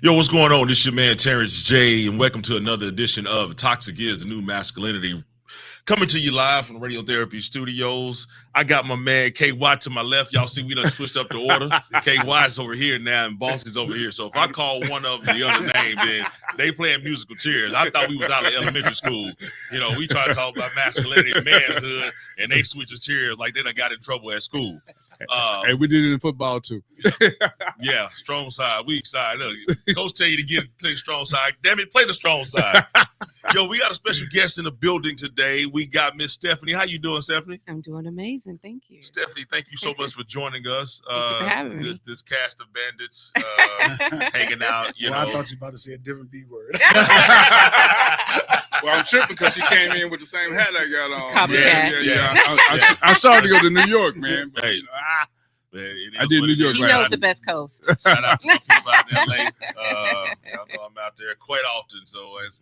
Yo, what's going on? This is your man Terrence J, and welcome to another edition of Toxic Is The New Masculinity. Coming to you live from the Radio Therapy Studios. I got my man KY to my left. Y'all see we done switched up the order. KY is over here now, and Boss is over here. So if I call one of the other name, then they playing musical chairs. I thought we was out of elementary school. You know, we try to talk about masculinity and manhood, and they switch the chairs like they done got in trouble at school. Hey, we did it in football too. Yeah, strong side, weak side. Look, coach tell you to play the strong side. Damn it, play the strong side. Yo, we got a special guest in the building today. We got Miss Stephanie. How you doing, Stephanie? I'm doing amazing. Thank you. Stephanie, thank you so much for joining us. Thank you for having me. This cast of bandits hanging out. You know, I thought you were about to say a different B word. Well, I'm tripping because she came in with the same hat I got on. Copycat. Yeah. I started to go to New York, man. But, Hey. Man, I did New York. He Right. knows the best coast. Shout out to my people out in LA. Y'all know I'm out there quite often, so it's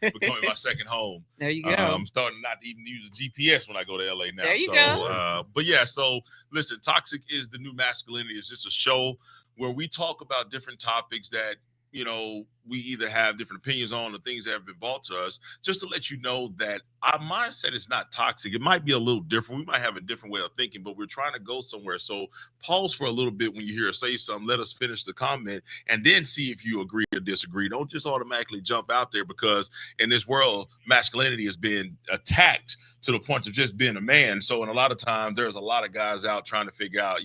becoming my second home. There you go. I'm starting not to even use a GPS when I go to LA now. There you so, go. But yeah, so listen, Toxic Is The New Masculinity is just a show where we talk about different topics that, you know, we either have different opinions on, the things that have been brought to us, just to let you know that our mindset is not toxic. It might be a little different. We might have a different way of thinking, but we're trying to go somewhere. So pause for a little bit when you hear us say something. Let us finish the comment and then see if you agree or disagree. Don't just automatically jump out there, because in this world, masculinity has been attacked to the point of just being a man. So in a lot of times, there's a lot of guys out trying to figure out,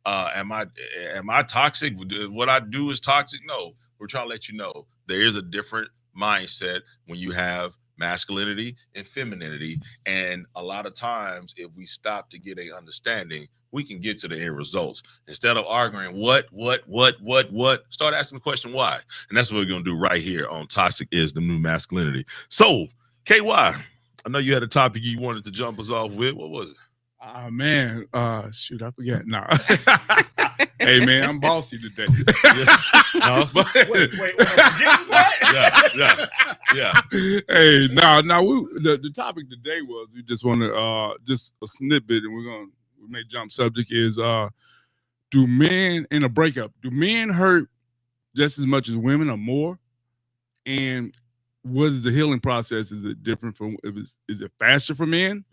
am I toxic? What I do is toxic? No, we're trying to let you know there is a different mindset when you have masculinity and femininity. And a lot of times, if we stop to get a understanding, we can get to the end results. Instead of arguing what, start asking the question why. And that's what we're going to do right here on Toxic Is The New Masculinity. So, KY, I know you had a topic you wanted to jump us off with. What was it? Man, shoot, I forget. No. Hey, man, I'm bossy today. No? wait. Yeah. Hey, the topic today was, we just want to, just a snippet, and we may jump subject is, do men in a breakup, do men hurt just as much as women or more? And what is the healing process? Is it different is it faster for men?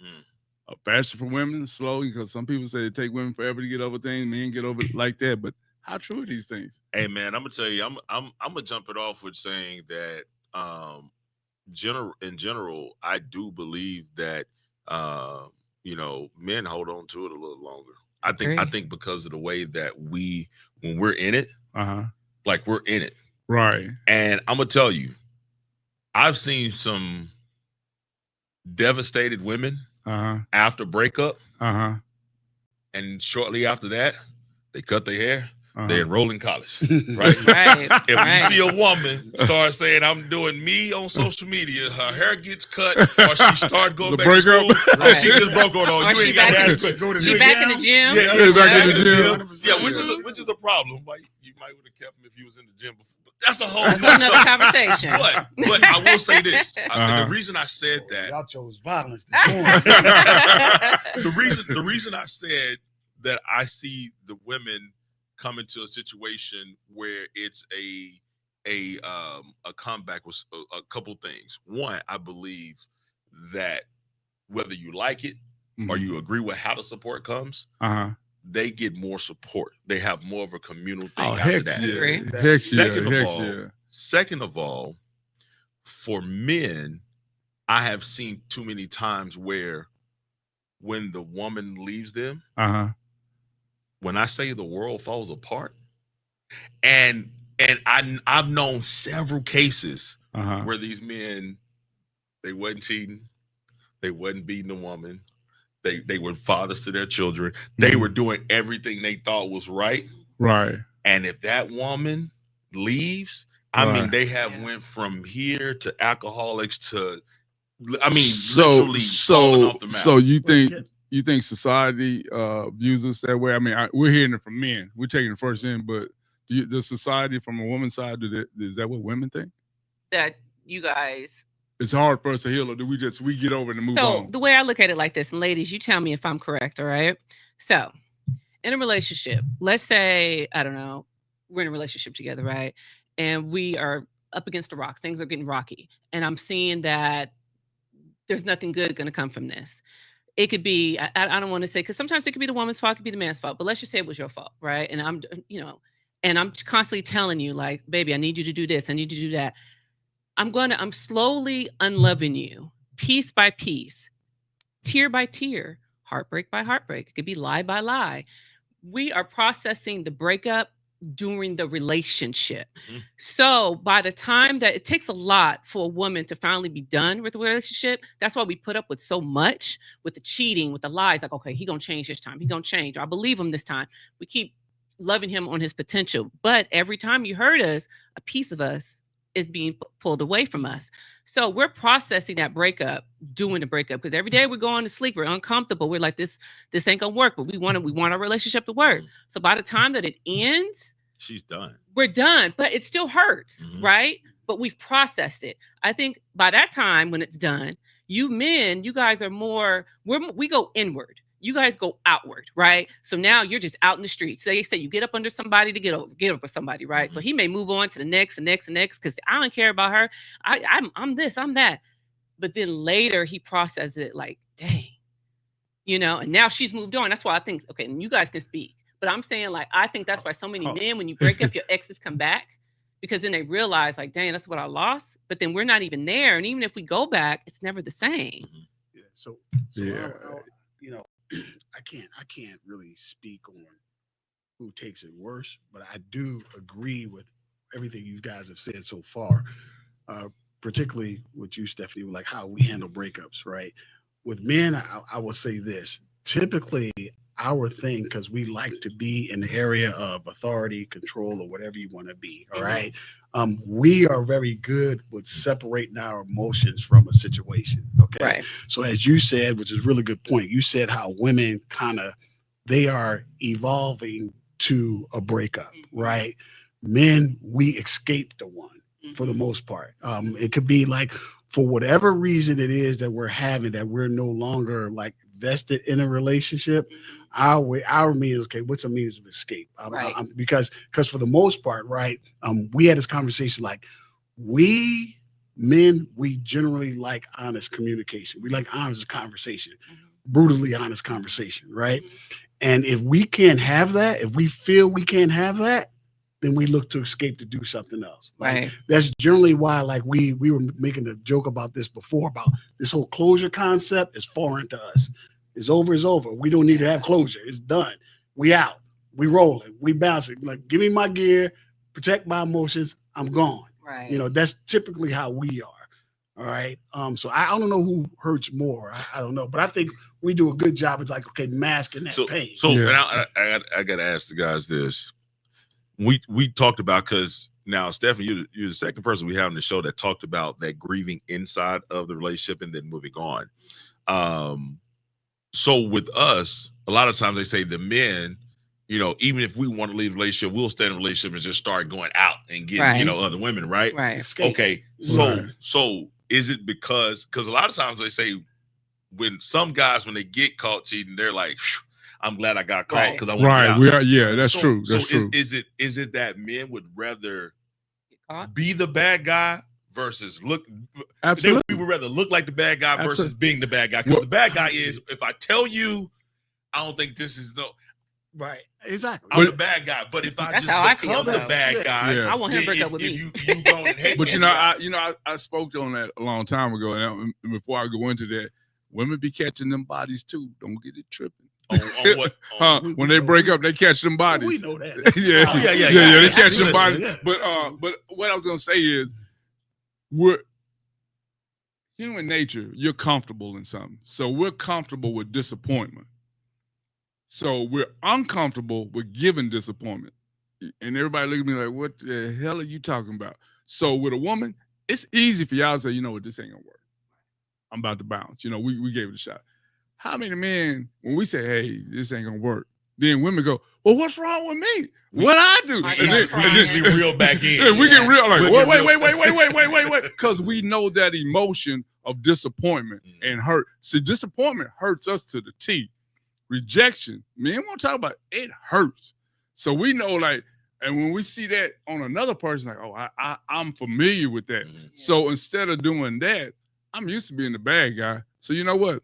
Faster for women, slow, because some people say it take women forever to get over things, men get over it like that. But how true are these things? Hey man, I'm gonna tell you, I'm gonna jump it off with saying that in general, I do believe that men hold on to it a little longer. I think because of the way that when we're in it, like we're in it. Right. And I'm gonna tell you, I've seen some devastated women after breakup, and shortly after that, they cut their hair. They enroll in college, right? Right. If you see a woman start saying, "I'm doing me" on social media, her hair gets cut, or she start going back to school, or she just broke on all. You ain't got to go to She back in the gym. Yeah, back in the gym. Yeah, which is a problem. Like, you might would have kept him if he was in the gym before. But that's a whole Another conversation. But I will say this: the reason I said that, Y'all chose violence this morning. the reason I said that I see the women come into a situation where it's a comeback with a couple things. One, I believe that whether you like it or you agree with how the support comes, they get more support. They have more of a communal thing after that. Yeah. Second of all, for men, I have seen too many times where when the woman leaves them, when I say the world falls apart, and I've known several cases where these men, they wasn't cheating, they wasn't beating a woman, they were fathers to their children, they were doing everything they thought was right. And if that woman leaves, I mean, they have went from here to alcoholics to, literally falling off the map. So you think society views us that way? I mean, we're hearing it from men. We're taking it first in, but the society from a woman's side, is that what women think? That you guys. It's hard for us to heal, or do we get over it and move on? So the way I look at it like this, and ladies, you tell me if I'm correct, all right? So in a relationship, let's say, I don't know, we're in a relationship together, right? And we are up against the rocks. Things are getting rocky. And I'm seeing that there's nothing good going to come from this. It could be, I don't want to say, because sometimes it could be the woman's fault, it could be the man's fault, but let's just say it was your fault, right? And I'm constantly telling you, like, baby, I need you to do this, I need you to do that. I'm slowly unloving you, piece by piece, tear by tear, heartbreak by heartbreak. It could be lie by lie. We are processing the breakup during the relationship. Mhm. So by the time that it takes a lot for a woman to finally be done with the relationship, that's why we put up with so much, with the cheating, with the lies. Like, okay, he gonna change this time. He gonna change. I believe him this time. We keep loving him on his potential. But every time you hurt us, a piece of us is being pulled away from us. So we're processing that breakup, doing the breakup, because every day we're going to sleep, we're uncomfortable. We're like, this ain't gonna work, but we want our relationship to work. So by the time that it ends, She's done. we're done, but it still hurts, right? But we've processed it. I think by that time when it's done, you men, you guys are more, we go inward. You guys go outward, right? So now you're just out in the streets. So they say you get up under somebody to get over somebody, right? So he may move on to the next and next and next because I don't care about her. I'm this, I'm that. But then later he processes it like, dang, and now she's moved on. That's why I think, okay, and you guys can speak. But I'm saying, like, I think that's why so many men, when you break up, your exes come back because then they realize, like, dang, that's what I lost. But then we're not even there. And even if we go back, it's never the same. Yeah. So Yeah. I can't really speak on who takes it worse, but I do agree with everything you guys have said so far, particularly with you, Stephanie, like how we handle breakups, right? With men, I will say this. Typically, our thing, because we like to be in the area of authority, control, or whatever you want to be, all right? We are very good with separating our emotions from a situation, okay? Right. So as you said, which is a really good point, you said how women they are evolving to a breakup, right? Men, we escape the one for the most part. It could be like, for whatever reason it is that we're having, that we're no longer like vested in a relationship, our means, okay, what's a means of escape? Right. Because for the most part, right, we had this conversation, like, we men, we generally like honest communication. We like honest conversation, brutally honest conversation, right? And if we can't have that, if we feel we can't have that, then we look to escape to do something else. Like, Right. that's generally why, like, we were making a joke about this before, about this whole closure concept is foreign to us. It's over, it's over. We don't need to have closure. It's done. We out. We rolling. We bouncing. Like, give me my gear, protect my emotions. I'm gone. Right. That's typically how we are. All right. So I don't know who hurts more. I don't know, but I think we do a good job of, like, okay, masking that pain. So Yeah. and I got to ask the guys this. We talked about, because now, Stephanie, you're the second person we have on the show that talked about that grieving inside of the relationship and then moving on. So with us, a lot of times they say the men, even if we want to leave the relationship, we'll stay in a relationship and just start going out and getting, Right. Other women, right? Right. Escape. Okay. So is it because a lot of times they say when some guys, when they get caught cheating, they're like, I'm glad I got caught because I want to Right. out. We are. Yeah, that's true. So That's true. is it that men would rather Get caught? be the bad guy versus Absolutely. we would rather look like the bad guy versus Absolutely. being the bad guy? Because the bad guy is, if I tell you, I don't think this is Right. Exactly. I'm the bad guy. But if I That's just how I feel, become the though. bad guy, Yeah. I want him to break then up with if me. you go and hate But me, I spoke on that a long time ago, and before I go into that, women be catching them bodies too. Don't get it tripping. on what? When they break up, they catch them We bodies. know that. yeah, Oh, yeah. They catch them Listen, bodies. yeah. But what I was gonna say is, we're human nature. You're comfortable in something, so we're comfortable with disappointment. So we're uncomfortable with giving disappointment, and everybody look at me like, "What the hell are you talking about?" So with a woman, it's easy for y'all to say, "You know what, this ain't gonna work. I'm about to bounce." We gave it a shot. How many men, when we say, "Hey, this ain't gonna work," then women go, "Well, what's wrong with me? What I do?" I And then, start we usually reel back in. yeah, we get real like, We'll get wait, because we know that emotion of disappointment and hurt. See, disappointment hurts us to the T. Rejection, men won't talk about it. It hurts. So we know, like, And when we see that on another person, like, oh, I'm familiar with that. Mhm. So instead of doing that, I'm used to being the bad guy. So you know what?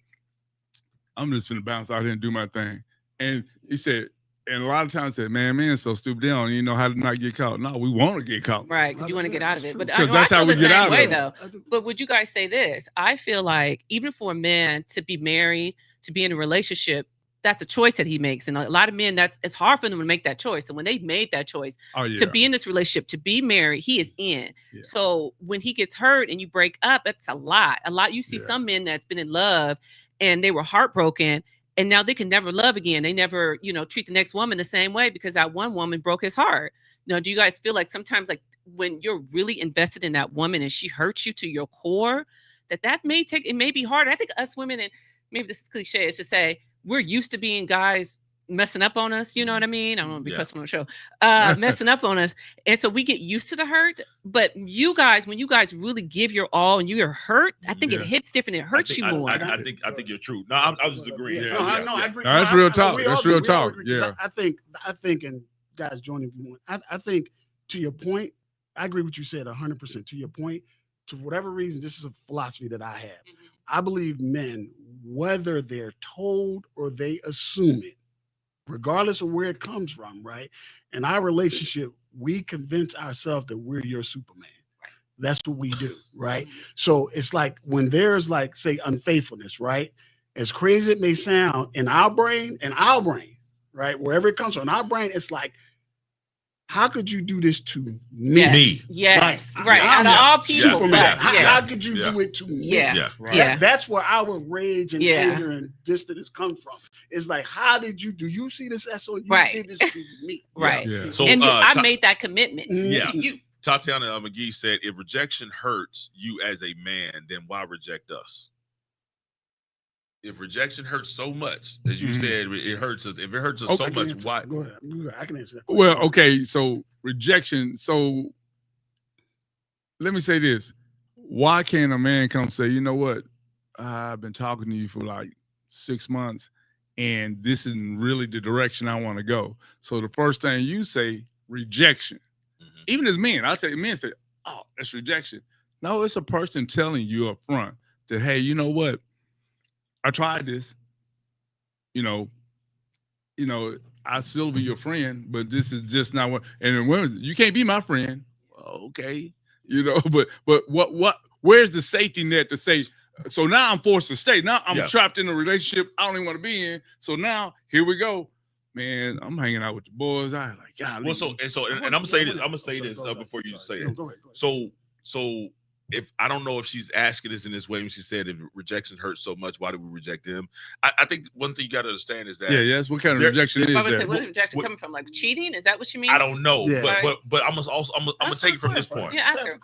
I'm just gonna bounce out here and do my thing. And he said, and a lot of times said, man's so stupid, they don't even know how to not get caught. No, we want to get caught. Right, because you want to get out of it. But Because I that's how feel we the get same out of way, it. though. But would you guys say this? I feel like even for a man to be married, to be in a relationship, that's a choice that he makes. And a lot of men, it's hard for them to make that choice. And when they've made that choice to be in this relationship, to be married, he is in. Yeah. So when he gets hurt and you break up, that's a lot. You see some men that's been in love and they were heartbroken. And now they can never love again. They never, treat the next woman the same way because that one woman broke his heart. Now, do you guys feel like sometimes, like when you're really invested in that woman and she hurts you to your core, that may be hard? I think us women, and maybe this is cliche, is to say we're used to being guys messing up on us. You know what I mean? I don't want to be cussing on the show, messing up on us. And so we get used to the hurt. But you guys, when you guys really give your all and you're hurt, I think it hits different. It hurts you more. I think you're true. No, I was just agreeing. I agree. That's real talk. That's real talk. Yeah. I think, and guys, join if you want. I think to your point, I agree with you said 100%. To your point, to whatever reason, this is a philosophy that I have. Mm-hmm. I believe men, whether they're told or they assume it, regardless of where it comes from, right? In our relationship, we convince ourselves that we're your Superman. Right. That's what we do, right? Mm-hmm. So it's like when there's like, say, unfaithfulness, right? As crazy it may sound, in our brain, right? Wherever it comes from, in our brain, it's like, how could you do this to me? Yes. Me. Yes. Like, right. Out of all people. Superman. But, How could you do it to me? Yeah. Right. That's where our rage and anger and distance come from. It's like, do you see this as so you did this to me? Right. Yeah. So and I made that commitment to you. Tatiana McGee said, if rejection hurts you as a man, then why reject us? If rejection hurts so much, as you said, it hurts us. If it hurts us so much, why? Go ahead. I can answer that. Well, okay. So rejection. So let me say this. Why can't a man come say, you know what? I've been talking to you for like 6 months and this isn't really the direction I want to go. So the first thing you say, rejection. Mm-hmm. Even as men, men say, oh, that's rejection. No, it's a person telling you up front that, hey, you know what? I tried this, I still be your friend, but this is just not what. And then women, you can't be my friend. Okay, but where's the safety net to say? So now I'm forced to stay. Now I'm trapped in a relationship I don't even want to be in. So now here we go, man. I'm hanging out with the boys. I like, God. Well, and I'm gonna say this. I'm gonna say this before you say it. Go ahead. So. If I don't know if she's asking this in this way when she said if rejection hurts so much, why do we reject them? I think one thing you got to understand is that yes, what kind of rejection is that? What is rejection coming from? Like cheating? Is that what she means? I don't know, but I'm gonna take it from this point. Yeah, ask her.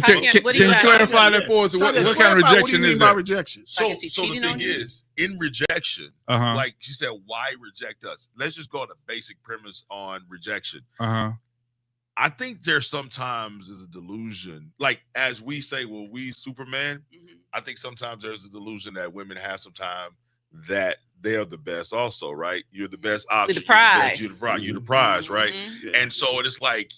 Can you clarify that for us? What kind of rejection is that? Rejection. So the thing is, in rejection, like she said, why reject us? Let's just go on the basic premise on rejection. I think there sometimes is a delusion, like as we say, well, we Superman. I think sometimes there's a delusion that women have sometimes that they're the best also, right? You're the best option. You're the prize, right? And so it's like,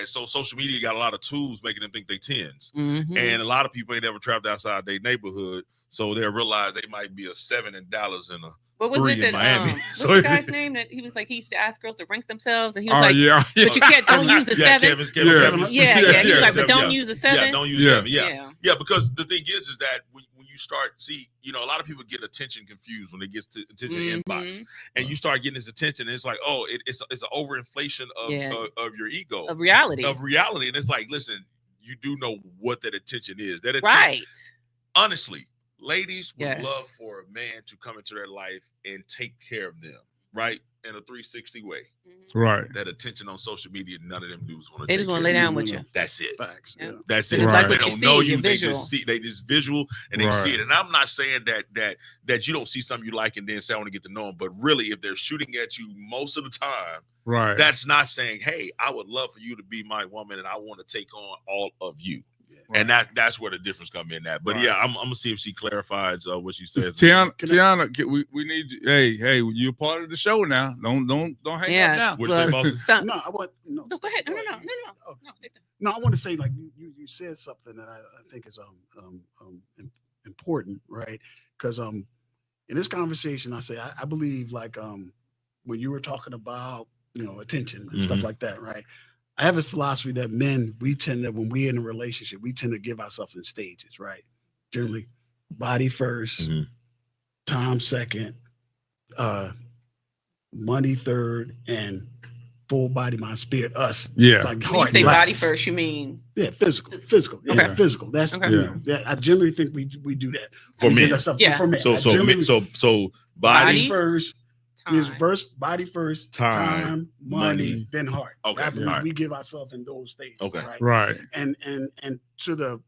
so social media got a lot of tools making them think they tens. And a lot of people ain't ever trapped outside their neighborhood. So they'll realize they might be a 7 in Dallas and a what was 3 it that, in Miami. What's the guy's name that he was like, he used to ask girls to rank themselves and he was like, but you can't, don't use a 7. He was like, but don't use a 7. Yeah, don't use 7. Yeah, because the thing is that when you start, a lot of people get attention confused when they get to attention inbox. And you start getting this attention and it's like, oh, it's an overinflation of your ego. Of reality. And it's like, listen, you do know what that attention is. That attention, right. Honestly, ladies would love for a man to come into their life and take care of them, right? In a 360 way. Right. That attention on social media, none of them dudes want to. They just want to lay down with you. That's it. Facts. Yeah. That's it. Right. They don't know you. They visual. just see. They just visual and they see it. And I'm not saying that you don't see something you like and then say I want to get to know them. But really, if they're shooting at you most of the time, right, that's not saying, hey, I would love for you to be my woman and I want to take on all of you. And that's where the difference come in that. But yeah, I'm gonna see if she clarifies what she says. Tiana, we need you. Hey, you're part of the show now. Don't hang up now. What you say, boss? No, I want no. Go ahead. No. No, I want to say like you said something that I think is important, right? Because in this conversation, I say I believe like when you were talking about attention and stuff like that, right? I have a philosophy that men, we tend to, when we're in a relationship, we tend to give ourselves in stages, right? Generally, body first, time second, money third, and full body, mind, spirit, us. Yeah. Like when you say body first, you mean? Yeah, physical. Yeah, Okay. physical. That's I generally think we do that. For me. Yeah. For me. So body first. Time. Is first body first, time, money, then heart. Okay. I believe we give ourselves in those stages. Okay. Right. And to the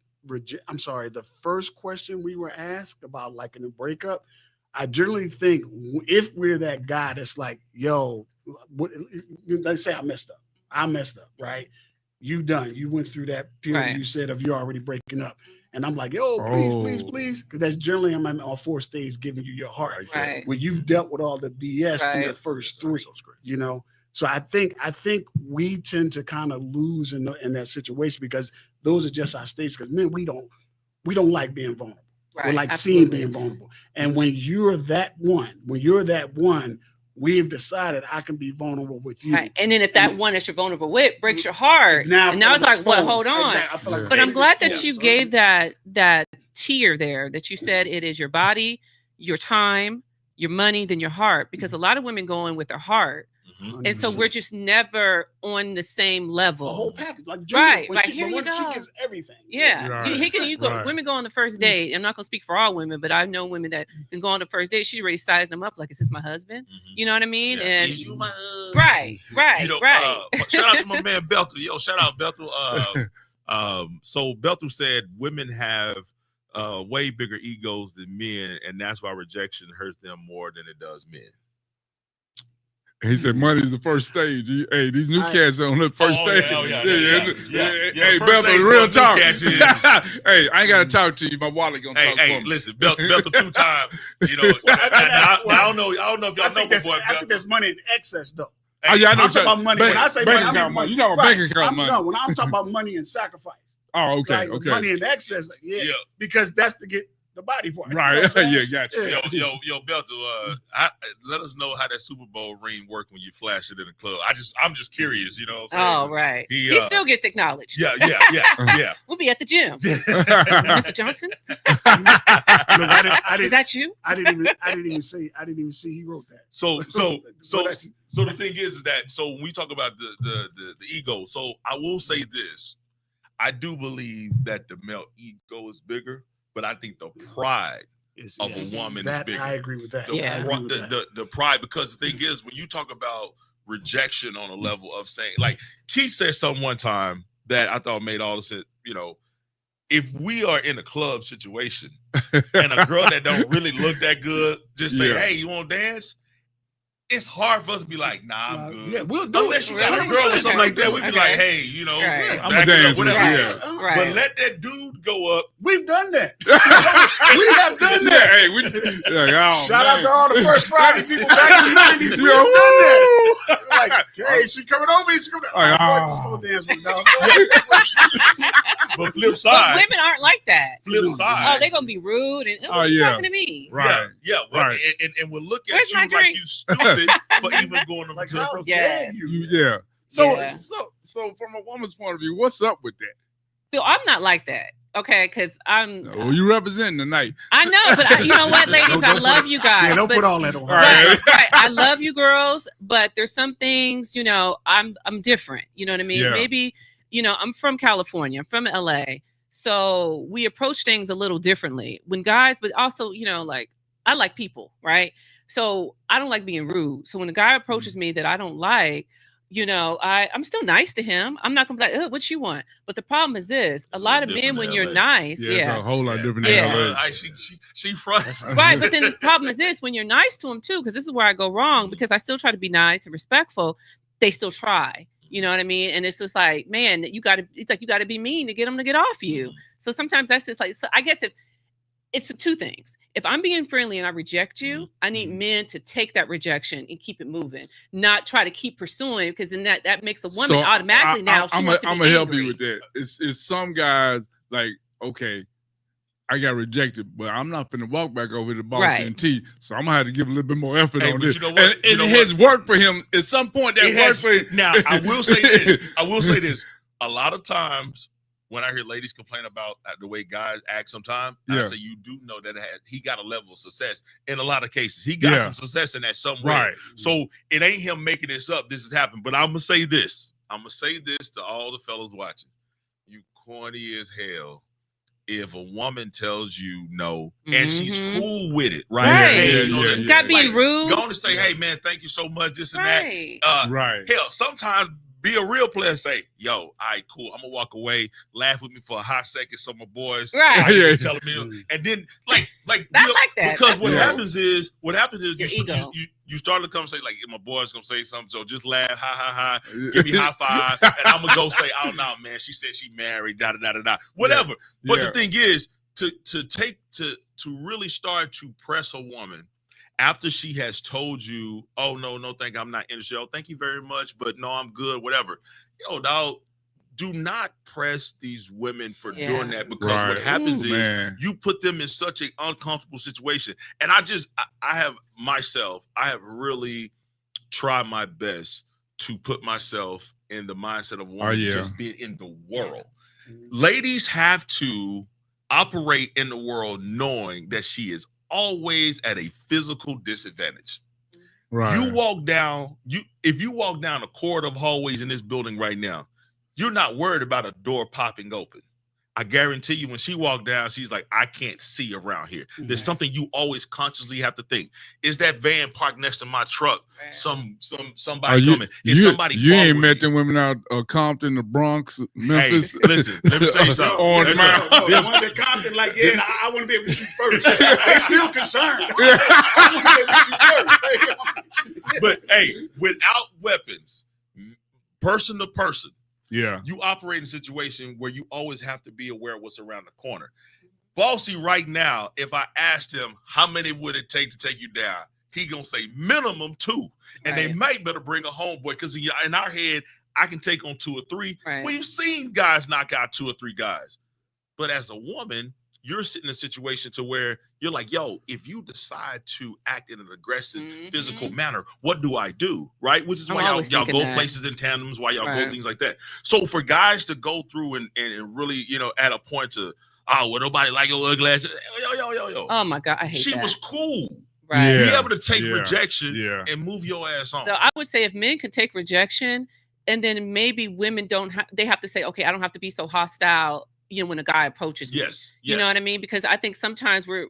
first question we were asked about like in a breakup, I generally think if we're that guy that's like, yo, let's say I messed up, right? You done. You went through that period you said of you already breaking up. And I'm like, yo, please. Because that's generally I'm on 4 stages giving you your heart. Right. When you've dealt with all the BS through the first 3, So I think we tend to kind of lose in that situation because those are just our stages. Because men, we don't like being vulnerable. Right. We like Absolutely. seeing being vulnerable. And when you're that one, we've decided I can be vulnerable with you. Right. And then if that one that you're vulnerable with breaks your heart, and now it's like, well, hold on. Exactly. I feel like But I'm glad that you gave that tier there, that you said it is your body, your time, your money, then your heart, because a lot of women go in with their heart. And so we're just never on the same level. A whole package, like right. Here you go. She gives everything. Yeah, Right. Women go on the first date. I'm not gonna speak for all women, but I know women that can go on the first date. She's already sizing them up like, is this my husband? You know what I mean? Yeah. And Is you my husband? right. Shout out to my man Beltu. Yo, shout out Beltu. So Beltu said women have way bigger egos than men, and that's why rejection hurts them more than it does men. He said money is the first stage. Hey, these new cats are on the first stage. Yeah. Hey, Belton, real talk. Hey, I ain't gotta talk to you. My wallet gonna talk for me. Listen, Belton 2 times. I don't know if y'all know my boy. I think there's money in excess though. Oh yeah, I know. I'm talking about money. When I say bank money, account money. You know about bank account money. No, when I'm talking about money and sacrifice. Oh, okay, like money in excess, because that's to get the body part. Right. Yeah, gotcha. Yo, Belto, let us know how that Super Bowl ring worked when you flash it in the club. I'm just curious, Oh, right. He still gets acknowledged. Yeah. We'll be at the gym. Mr. Johnson? Is that you? I didn't even see he wrote that. So the thing is that when we talk about the ego, so I will say this. I do believe that the male ego is bigger, but I think the pride of a woman is bigger. I agree with that. The pride, because the thing is, when you talk about rejection on a level of saying, like Keith said something one time that I thought made all the sense, if we are in a club situation and a girl that don't really look that good just say, hey, you want to dance? It's hard for us to be like, nah, I'm good. Yeah, we'll do Unless it. you got a girl or something like that, we'd be like, hey, I'm a dance with Right. But let that dude go up. We've done that. We have done that. Hey, shout out to all the First Friday people back in the 90s. We've done that. Like, hey, she coming over. She's coming over. Just go dance with dog. But flip side. But women aren't like that. Flip side. Oh, they're gonna be rude and you talking to me. Right. Yeah. Right. And we'll look at Where's you my like drink? you stupid for even going to Like, the how Yeah. dare you? Yeah. So Yeah. so from a woman's point of view, what's up with that? So I'm not like that. Okay, because I'm. Well, you representing tonight. I know, but you know what, ladies, I love you guys. Yeah, don't but, put all that on her. Right. Right. I love you girls, but there's some things, I'm different. You know what I mean? Yeah. Maybe, I'm from California. I'm from LA. So we approach things a little differently. When guys, but also, like I like people, right? So I don't like being rude. So when a guy approaches me that I don't like, I'm still nice to him. I'm not gonna be like, what you want? But the problem is this: a lot of men, when you're nice, it's a whole lot different. She front. Right. But then the problem is this: when you're nice to them too, because this is where I go wrong, because I still try to be nice and respectful, they still try. You know what I mean? And it's just like, man, you got to be mean to get them to get off you. So sometimes that's just like, so I guess if it's two things. If I'm being friendly and I reject you, I need men to take that rejection and keep it moving, not try to keep pursuing, because then that makes a woman automatically I'm gonna help you with that. It's some guys like, okay, I got rejected, but I'm not gonna walk back over to Boston and T, so I'm gonna have to give a little bit more effort on this. You know what? And it has worked for him at some point. That worked for him. Now I will say this. A lot of times when I hear ladies complain about the way guys act sometimes, I say you do know that he got a level of success in a lot of cases. He got some success in that somewhere. Right. So it ain't him making this up. This has happened. But I'm going to say this. I'm going to say this to all the fellas watching. You corny as hell if a woman tells you no and she's cool with it, right? Hey, you got being rude. Go on to say, hey, man, thank you so much, this and that. Right. Hell, sometimes be a real player. Say, yo, all right, cool. I'm gonna walk away, laugh with me for a hot second. So my boys, telling me, and then like I like that. Because what happens is you start the conversation like, my boy's gonna say something, so just laugh, ha, give me high five, and I'm gonna go say, oh no, man, she said she married, da da da da, whatever. But the thing is, to really start to press a woman after she has told you, oh, no, thank you, I'm not interested. Oh, thank you very much, but no, I'm good, whatever. Yo, dog, do not press these women for doing that, because what happens is you put them in such an uncomfortable situation. And I have really tried my best to put myself in the mindset of women just being in the world. Ladies have to operate in the world knowing that she is always at a physical disadvantage. Right. If you walk down a corridor of hallways in this building right now, you're not worried about a door popping open. I guarantee you, when she walked down, she's like, I can't see around here. There's something you always consciously have to think. Is that van parked next to my truck? Somebody coming. Is somebody you ain't met them women out Compton, the Bronx, Memphis. Hey, listen, let me tell you something. The ones at Compton, like, I want to be able to shoot first. They still concerned. I want to be able to shoot first. But hey, without weapons, person to person, you operate in a situation where you always have to be aware of what's around the corner. Bossy, right now, if I asked him how many would it take to take you down, he gonna say minimum 2, and they might better bring a homeboy, because in our head, I can take on 2 or 3. We've seen guys knock out 2 or 3 guys, but as a woman, you're sitting in a situation to where you're like, yo, if you decide to act in an aggressive, physical manner, what do I do? Right? Which is why y'all go places in tandems, why y'all go things like that. So for guys to go through and really, at a point to, nobody like your ugly ass. Yo. Oh my God, I hate that. She was cool. Right. Be able to take rejection and move your ass on. So I would say if men could take rejection, and then maybe women they have to say, okay, I don't have to be so hostile, when a guy approaches me. You know what I mean? Because I think sometimes we're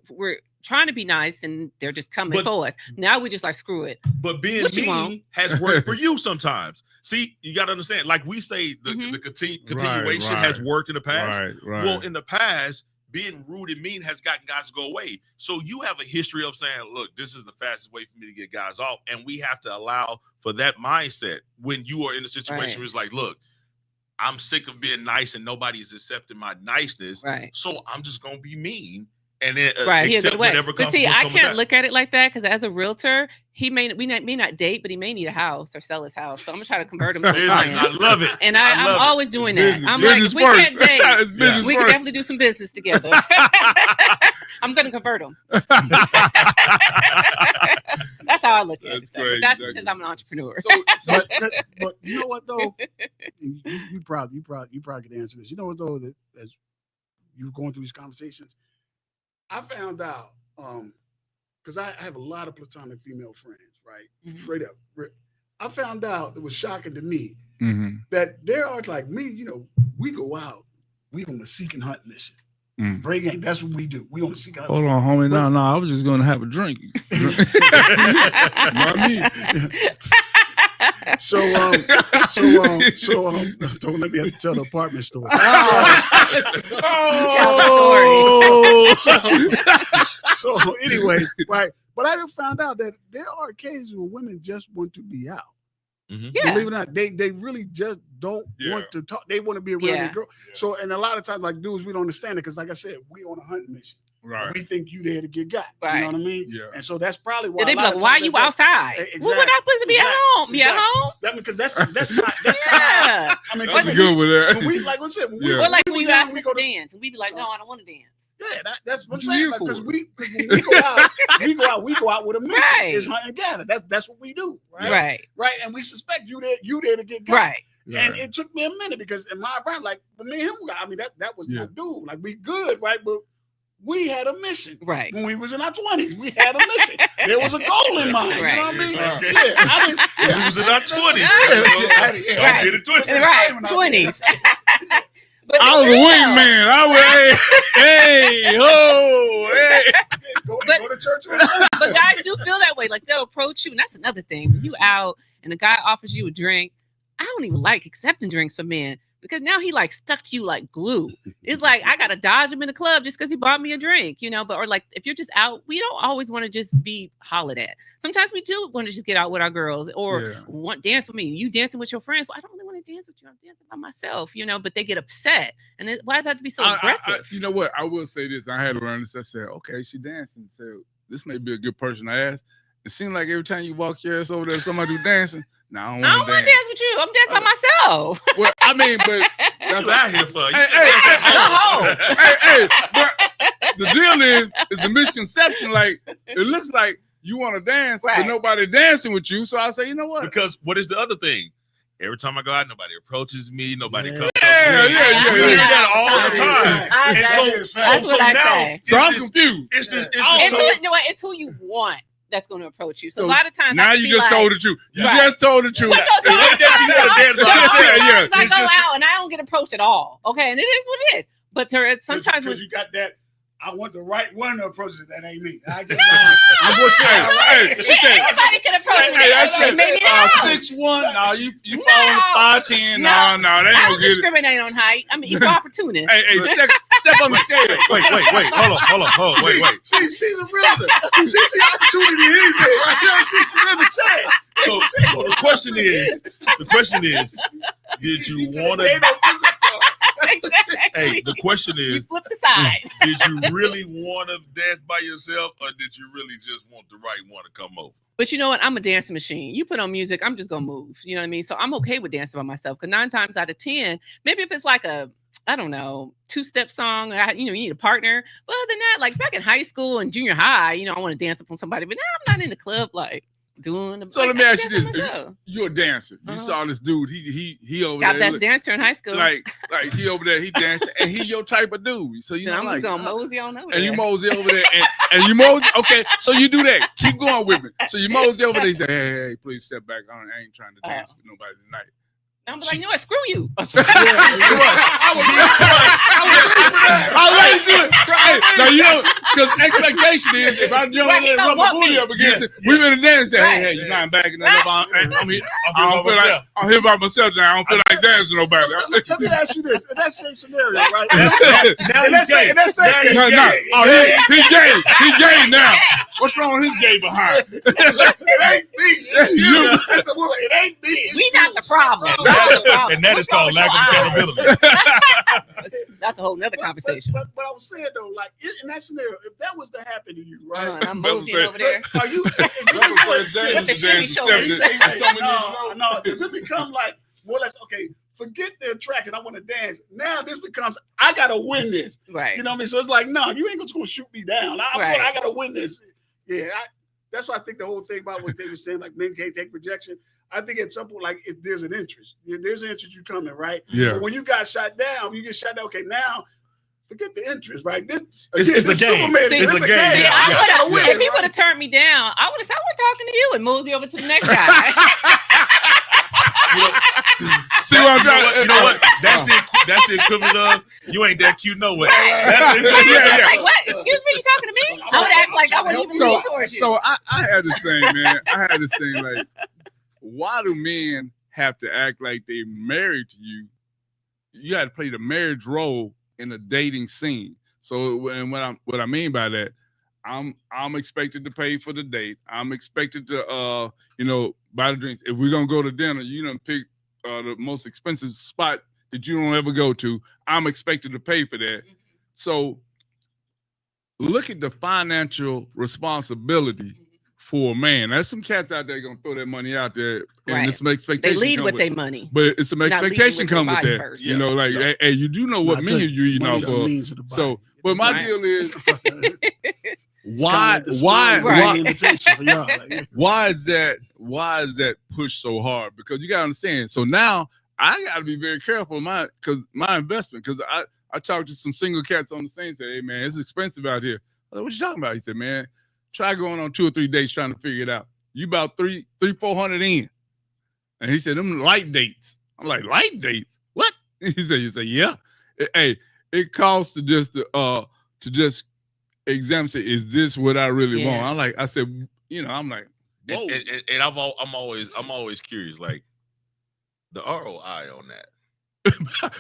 trying to be nice and they're just coming for us. Now we just like, screw it. But being mean has worked for you sometimes. See, you got to understand, like we say, the continuation has worked in the past. Right. Well, in the past, being rude and mean has gotten guys to go away. So you have a history of saying, look, this is the fastest way for me to get guys off. And we have to allow for that mindset when you are in a situation where it's like, look, I'm sick of being nice and nobody's accepting my niceness. Right. So I'm just going to be mean and then accept whatever comes. But see, I can't look at it like that, because as a realtor, we may not date, but he may need a house or sell his house. So I'm going to try to convert him to a client. I love it. And I'm always doing that. I'm like, if we can't date, we can definitely do some business together. I'm going to convert him. That's how I look at it. That's because I'm an entrepreneur. But you know what though? You probably could answer this. You know what though? That as you were going through these conversations, I found out because I have a lot of platonic female friends, right? Straight up. I found out, it was shocking to me that there are, like me, we go out, we on a seek and hunt mission. Break game, that's what we do. We on a seek and hunt. Hold on, homie. No, I was just gonna have a drink. So don't let me have to tell the apartment story. So anyway, right. But I found out that there are occasions where women just want to be out. Yeah. Believe it or not, they really just don't want to talk. They want to be around their girl. Yeah. So, and a lot of times, like dudes, we don't understand it because, like I said, we on a hunting mission. Right. We think you there to get got. Right. You know what I mean? Yeah. And so that's probably why. They be like, "Why are you outside? Exactly. Well, we're not supposed to be at home. Be at home." That because that's not. That's not. Yeah. I mean, That's a good one there. when we like what's it? Yeah. Or like when you ask we us go to dance, and we be like, "No, I don't want to dance." Yeah, that's what I'm What you saying. here Because for? when we go out, we go out with a mission. Right. It's hunt and gather. That's what we do, right? Right. Right. And we suspect you there to get got. Right. And it took me a minute because in my environment, like for me and him, I mean that was my Yeah. dude. Like we good, right? But we had a mission. Right. When we was in our 20s, we had a mission. There was a goal in mind. Right. You know what I mean? Right. Yeah. I mean, yeah. We was in our 20s. Yeah. Don't get it twisted. Right. 20s. But I was a wingman. I was, hey, ho, hey. Go to church. But guys do feel that way. Like they'll approach you, and that's another thing. When you out and a guy offers you a drink, I don't even like accepting drinks from men because now he like stuck to you like glue. It's like I gotta dodge him in the club just because he bought me a drink, you know. But or like if you're just out, we don't always want to just be hollered at. Sometimes we do want to just get out with our girls or want dance with me. You dancing with your friends? Well, I don't really want to dance with you. I'm dancing by myself, you know. But they get upset, and why does that have to be so aggressive? You know what? I will say this. I had to learn this. I said, okay, she dancing. So this may be a good person to ask. It seems like every time you walk your ass over there, somebody do dancing. No, I don't want to dance with you. I'm dancing by myself. Well, I mean, but That's what I'm here for. hey, but the deal is the misconception. Like it looks like you want to dance, but nobody dancing with you. So I say, you know what? Because what is the other thing? Every time I go out, nobody approaches me. Nobody comes. Yeah. We hear that all the time. That's what I say. So I'm confused. It's who you want that's going to approach you. So a lot of times now you just told the truth. You just told the truth. I go out and I don't get approached at all. Okay, and it is what it is. But sometimes because you got that. I want the right one to approach it. That ain't me. I'm she said anybody can approach me. Maybe 6'1". No, you following 5'10". No, they I ain't don't gonna get it. discriminate on height. I mean, you're opportunist. Hey, step on the scale. Wait. Hold on. Wait. She's a realtor. She see opportunity in anything. Right? You know, there's a chance. So the question is, did you want to? Exactly. Hey, the question You is, flip the side. did you really want to dance by yourself, or did you really just want the right one to come over? But you know what? I'm a dancing machine. You put on music, I'm just gonna move. You know what I mean? So I'm okay with dancing by myself. Because 9 times out of 10, maybe if it's like a, I don't know, 2-step song, you need a partner. But other than that, like back in high school and junior high, I want to dance up on somebody. But now I'm not in the club like doing the. So let me ask you this: you're a dancer. You saw this dude. He over got there. Got best dancer in high school. Like he over there. He dancing, and he your type of dude. So I'm just gonna mosey on over there. And you mosey over there, and you mosey. Okay, so you do that. Keep going with me. So you mosey over there. You say, hey, please step back. I ain't trying to dance with nobody tonight. I'm like, you know what? Screw you. I was ready to do it. Now, because expectation is if I jump in there and rub my booty up against it, we better dance. Hey, you're not backing that up. I'm here by myself now. I don't feel like dancing with nobody. Let me ask you this. In that same scenario, right? Now he's gay. He's gay. He's gay now. What's wrong with his gay behind? It ain't me. It's you. It's a woman. It ain't me. We not the problem. And that is called lack of accountability. That's a whole nother conversation. But I was saying though, like in that scenario, if that was to happen to you, right? I'm moseying over there. Are you? With the shimmy shoulders. No. Does it become like more or less? Okay, forget the attraction. I want to dance. Now this becomes I gotta win this. Right. You know what I mean? So it's like, no, you ain't just gonna shoot me down. I gotta win this. Yeah. That's why I think the whole thing about what they were saying, like men can't take rejection. I think at some point, like there's an interest. There's an interest you coming, right? Yeah. But when you got shot down, you get shot down. Okay, now forget the interest, right? This it's a game. It's a game. If he would have turned me down, I would have said, I was talking to you and mosey over to the next guy. See what I'm trying? You know what? That's the equivalent of you ain't that cute no way. That's the like, what? Excuse me, you talking to me? I would act like I wouldn't even be towards you. So I had this thing, man. Like, why do men have to act like they married to you? You got to play the marriage role in a dating scene. So, and what I mean by that, I'm expected to pay for the date. I'm expected to buy the drinks. If we're gonna go to dinner, you done pick the most expensive spot that you don't ever go to. I'm expected to pay for that. So look at the financial responsibility for a man. There's some cats out there gonna throw that money out there, and Right. it's some expectation. They lead with their money. But it's some Not leading expectation with their come with body that. first. You know, like, hey, you do know what menu you eating off of. So, but my Right. deal is, why Right. is that push so hard? Because you gotta understand. So now I gotta be very careful my investment, because I talked to some single cats on the scene, say, hey man, it's expensive out here. I said, what you talking about? He said, man, try going on 2 or 3 dates trying to figure it out. You about 300-400 in. And he said, them light dates. I'm like, light dates? What? He said, yeah. It costs to just examine, say, is this what I really want? I said, I'm like, whoa. And I'm always curious, like the ROI on that.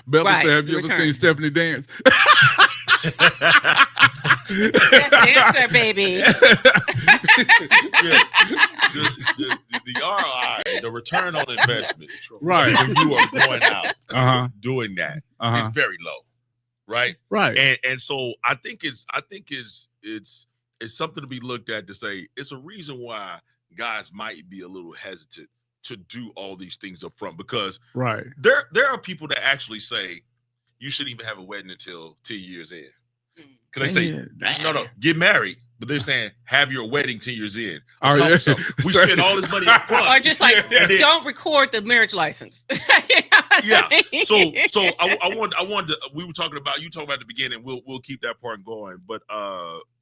Bella, Right, have you ever seen Stephanie dance? Best dancer, baby. The ROI, the return on investment, right? If you are going out doing that, it's very low, right? Right. And so I think it's something to be looked at, to say it's a reason why guys might be a little hesitant to do all these things up front, because there are people that actually say you shouldn't even have a wedding until 2 years in. Because they say, no, get married. But they're saying, have your wedding 10 years in. We spend all this money up front. Or just like, don't record the marriage license. Yeah. So I wanted to, we were talking about, you talking about at the beginning, we'll keep that part going. But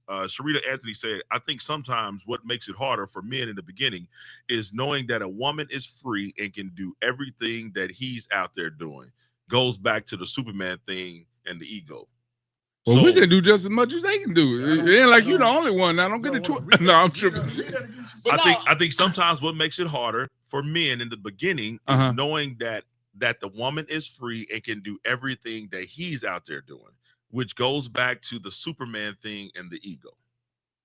Sharita Anthony said, I think sometimes what makes it harder for men in the beginning is knowing that a woman is free and can do everything that he's out there doing. Goes back to the Superman thing and the ego. Well, we can do just as much as they can do. It ain't like you're the only one. Now, don't get it twisted. No, I'm tripping. I think sometimes what makes it harder for men in the beginning is knowing that the woman is free and can do everything that he's out there doing, which goes back to the Superman thing and the ego.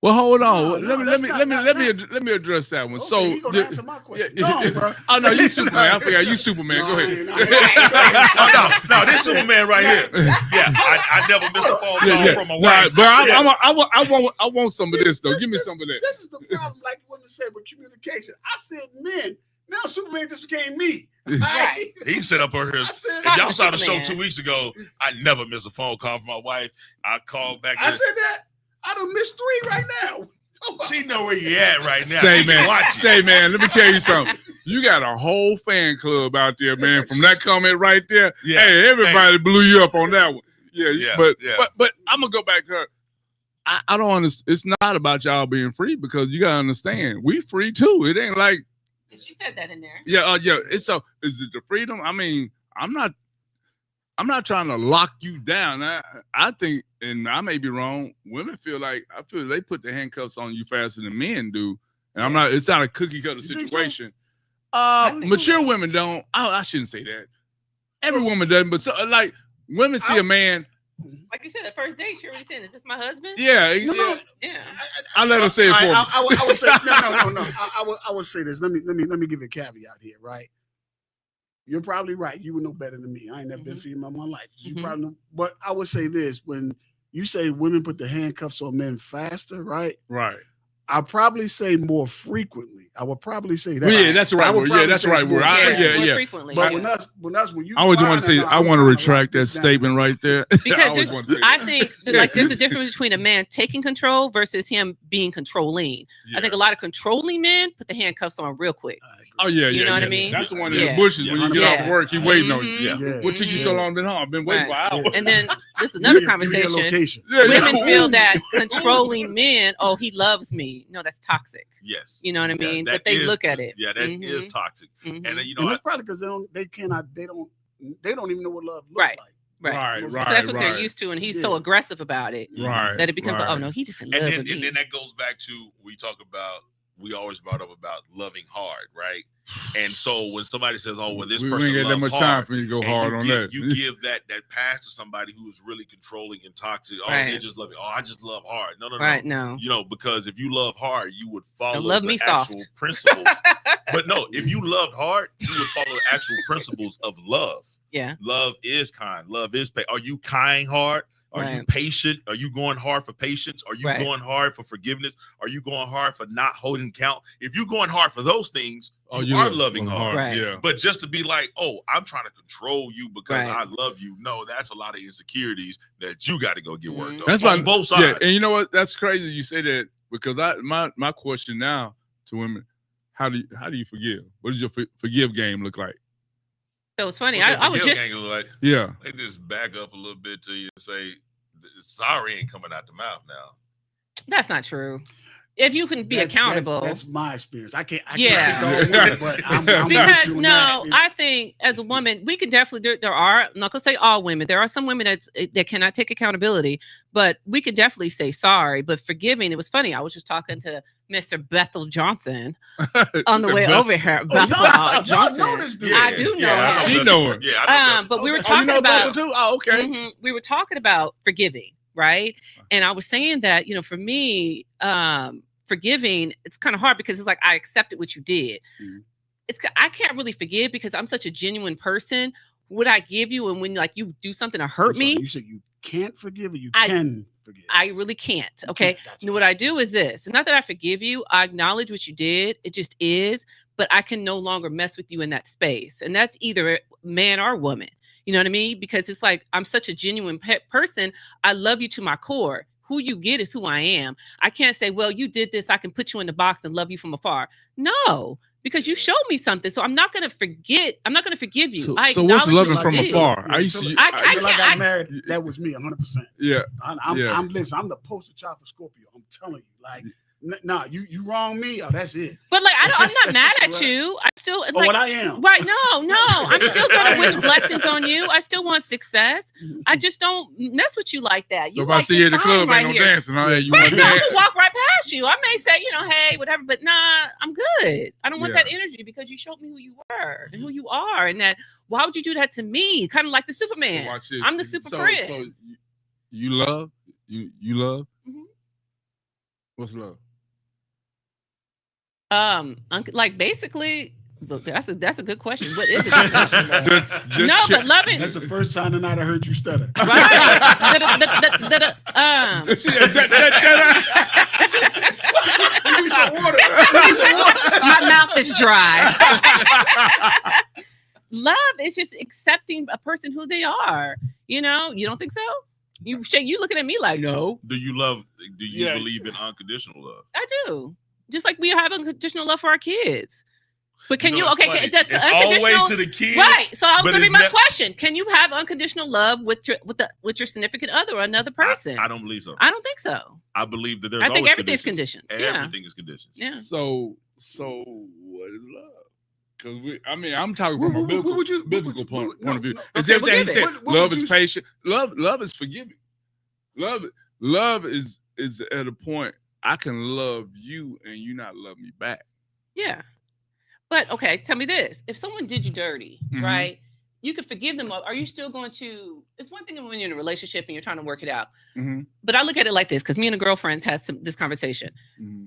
Well, hold on. Let me address that one. Okay, so you gonna answer my question? No, bro. Oh no, you Superman. I forgot you Superman. Go ahead. No, this Superman right here. Yeah, I never missed a phone call from my wife. But I want some of this though. Give me some of that. This is the problem, like women said, with communication. I said men. Now Superman just became me. Right. He set up her here. If y'all saw the show 2 weeks ago, I never miss a phone call from my wife. I called back. I said that. I done missed 3 right now. She know where you at right now. Say, man, let me tell you something. You got a whole fan club out there, man. From that comment right there. Yeah. Hey, everybody blew you up on that one. But I'm gonna go back to her. I don't understand. It's not about y'all being free, because you gotta understand, we free too. It ain't like. She said that in there. Yeah. Is it the freedom? I mean, I'm not trying to lock you down. I think, and I may be wrong, women feel they put the handcuffs on you faster than men do. And it's not a cookie cutter situation. Mature women don't. I shouldn't say that. Every woman doesn't, but like women see a man. Like you said, the first date, she already said, "Is this my husband?" Yeah. I let her say it for me. I would say no. I would say this. Let me give you a caveat here, right? You're probably right. You would know better than me. I ain't never been female in my life. You probably know. But I would say this: when you say women put the handcuffs on men faster, right? Right. I'll probably say more frequently. I would probably say that. Yeah, that's the right word. Yeah, that's the right word. More frequently. But when you, I always want to say, I want to retract that statement right there. Because I think that, there's a difference between a man taking control versus him being controlling. Yeah. I think a lot of controlling men put the handcuffs on real quick. Oh yeah, you know what I mean? That's the one in the bushes when you get off work. He waiting on you. Yeah. What took you so long? I've been waiting for hours. And then this is another conversation. Women feel that controlling men, he loves me. No, that's toxic. Yes. You know what I mean? But they look at it. Yeah, that is toxic. And that's probably because they don't even know what love looks like. Right. So that's what they're used to, and he's so aggressive about it that it becomes, oh no, he just in love with me. And then that goes back to we talk about we always brought up about loving hard, right? And so when somebody says, "Oh, well, this we person ain't got that loves much time hard," for you to go and hard on that. you give that pass to somebody who is really controlling and toxic. Oh, they Right. just love it. Oh, I just love hard. No, Right. No. You know, because if you love hard, you would follow love the me actual soft. principles. But no, if you loved hard, you would follow the actual principles of love. Yeah. Love is kind. Love is patient. Are you kind hard? Are you Right. patient? Are you going hard for patience? Are you Right. going hard for forgiveness? Are you going hard for not holding count? If you're going hard for those things, you are loving hard. Right. Yeah. But just to be like, oh, I'm trying to control you because Right. I love you. No, that's a lot of insecurities that you got to go get worked on. That's on both sides. Yeah, and you know what? That's crazy you say that, because my question now to women, how do you forgive? What does your forgive game look like? So it's funny. What I was forgive just gang look like, Yeah. they just back up a little bit to you and say, sorry ain't coming out the mouth now. that's not true. If you can be accountable. That's my experience. I can't Yeah. can't speak all women, but I'm with Because you on no, that. I think as a woman, we can definitely. There are, I'm not gonna say all women. There are some women that cannot take accountability, but we can definitely say sorry. But forgiving, it was funny. I was just talking to Mr. Bethel Johnson on the way over here. Bethel Johnson. Y'all know this dude. I do know I him. She know it. Yeah, I know But we were you talking know about. Bethel too? Oh, okay. Mhm. We were talking about forgiving, right? And I was saying that, for me, forgiving, it's kind of hard because it's like I accepted what you did. Mhm. I can't really forgive because I'm such a genuine person. Would I give you, and when like you do something to hurt me, You said you can't forgive, or you I- can forgive. I really can't. Okay. Gotcha. What I do is this. It's not that I forgive you. I acknowledge what you did. It just is, but I can no longer mess with you in that space. And that's either man or woman. You know what I mean? Because it's like, I'm such a genuine person. I love you to my core. Who you get is who I am. I can't say, well, you did this, I can put you in the box and love you from afar. No, because you showed me something. So I'm not going to forget. I'm not going to forgive you. So I what's acknowledge loving what from you did. afar? Yeah, I used until to. I until I got can't- married. That was me, 100%. Yeah. I'm listen. I'm the poster child for Scorpio. I'm telling you, like, nah, you wrong me. Oh, that's it. But like, I'm not mad at Right. you. I still Oh, like, what I am. right? No. I'm still gonna wish blessings on you. I still want success. I just don't mess with you like that. So You if I like see you at the this club, sign right ain't no here. dancing. All right, you Right, want to no, I'm dance? gonna walk right past you. I may say, hey, whatever, but nah, I'm good. I don't want Yeah. that energy because you showed me who you were and who you are, and that why would you do that to me? Kind of like the Superman. So watch this. I'm the super friend. So you love? You love? Mhm. What's love? Like basically, look, that's a good question. What is a definition of love? Just No, check. but loving. That's the first time tonight I heard you stutter. Right. Give me some water. My mouth is dry. Love is just accepting a person who they are. You don't think so? You looking at me like, no. Do you Yeah. believe in unconditional love? I do. Just like we have unconditional love for our kids. But can You you? know, Okay, funny. that's the It's always unconditional. to the kids. Right. So I was but gonna be it's my ne- question. Can you have unconditional love with your significant other or another person? I don't believe so. I don't think so. I believe that there's I think always everything's conditions. Yeah. Everything is conditions. Yeah. So what is love? Because I'm talking from a biblical point of view. It's Okay, everything he forgive said. it. What Love would is you- patient. Love is forgiving. Love is at a point I can love you and you not love me back. Yeah. But okay, tell me this. If someone did you dirty, Mhm. right? You could forgive them. Are you still going to? It's one thing when you're in a relationship and you're trying to work it out. Mm-hmm. But I look at it like this because me and a girlfriend had this conversation. Mm-hmm.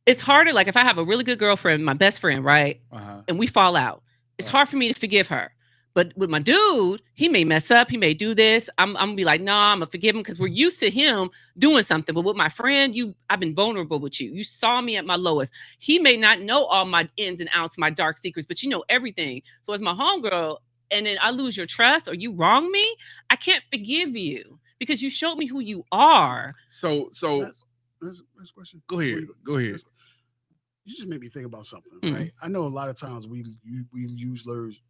It's harder. Like if I have a really good girlfriend, my best friend, right? Uh-huh. And we fall out. It's hard for me to forgive her. But with my dude, he may mess up. He may do this. I'm gonna be like, no, I'm gonna forgive him because we're used to him doing something. But with my friend, I've been vulnerable with you. You saw me at my lowest. He may not know all my ins and outs, my dark secrets, but you know everything. So as my homegirl, and then I lose your trust or you wrong me, I can't forgive you because you showed me who you are. So That's question. go ahead. You just made me think about something, Mhm. right? I know a lot of times we use words.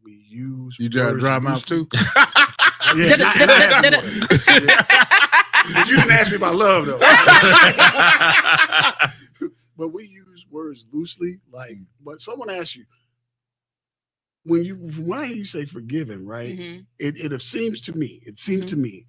We use. You drive words out loosely. too? Yeah, not but you didn't ask me about love though. But we use words loosely. Like, but someone asks you when I hear you say forgiven, right? Mhm. It seems to me. Mhm.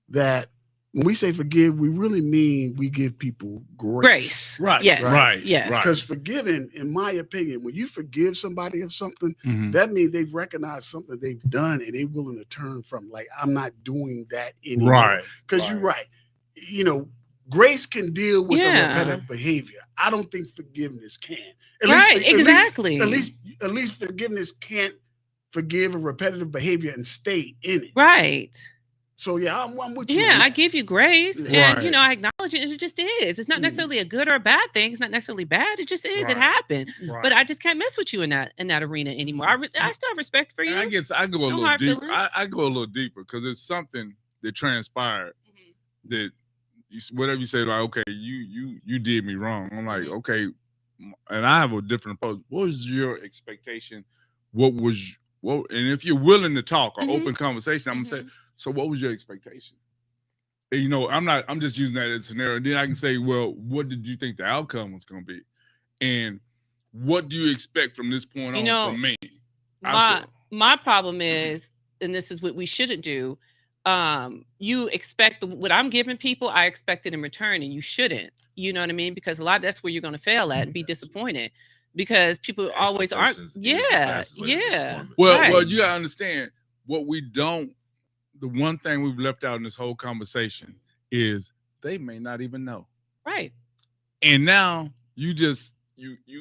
That when we say forgive, we really mean we give people grace. Right. Yes. Right. Yes. Right. Because forgiving, in my opinion, when you forgive somebody of something, that means they've recognized something they've done and they're willing to turn from. Like, I'm not doing that anymore. Right. Because you're right. You know, grace can deal with a repetitive behavior. I don't think forgiveness can. Exactly. At least forgiveness can't forgive a repetitive behavior and stay in it. Right. So yeah, I'm with you. Yeah, I give you grace, Right. and you know, I acknowledge it. It just is. It's not necessarily a good or a bad thing. It's not necessarily bad. It just is. It happened. But I just can't mess with you in that arena anymore. I still have respect for you. And I guess I go a little deeper. I go a little deeper because it's something that transpired that whatever you say, like, okay, you did me wrong. I'm like, okay, and I have a different approach. What was your expectation? And if you're willing to talk or open conversation, I'm gonna say, so what was your expectation? And, you know, I'm just using that as a scenario. And then I can say, well, what did you think the outcome was gonna be? And what do you expect from this point on from me? My problem is, and this is what we shouldn't do, you expect what I'm giving people, I expect it in return, and you shouldn't. You know what I mean? Because a lot that's where you're going to fail at and be disappointed, because people always aren't. Yeah. Well, you gotta understand what we don't. The one thing we've left out in this whole conversation is they may not even know. Right. And now you.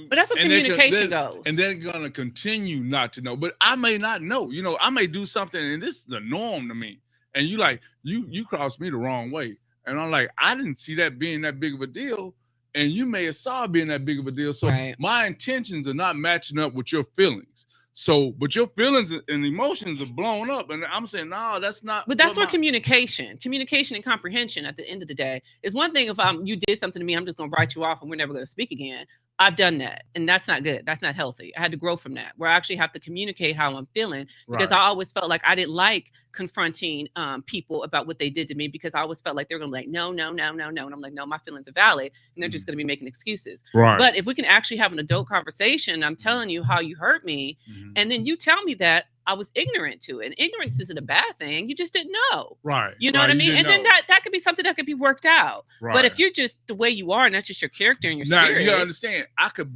But that's what communication goes. And they're gonna continue not to know. But I may not know. You know, I may do something, and this is the norm to me. And you crossed me the wrong way. And I'm like, I didn't see that being that big of a deal. And you may have saw it being that big of a deal. So my intentions are not matching up with your feelings. So, but your feelings and emotions are blown up. And I'm saying, no, that's not. But that's where communication and comprehension at the end of the day is one thing. If you did something to me, I'm just going to write you off and we're never going to speak again. I've done that, and that's not good. That's not healthy. I had to grow from that, where I actually have to communicate how I'm feeling, because I always felt like I didn't like confronting people about what they did to me, because I always felt like they're going to be like, no. And I'm like, no, my feelings are valid, and they're just going to be making excuses. Right. But if we can actually have an adult conversation, I'm telling you how you hurt me, and then you tell me that I was ignorant to it. And ignorance isn't a bad thing. You just didn't know. Right. You know what I mean? And then that could be something that could be worked out. Right. But if you're just the way you are, and that's just your character and your spirit. Now, you gotta understand,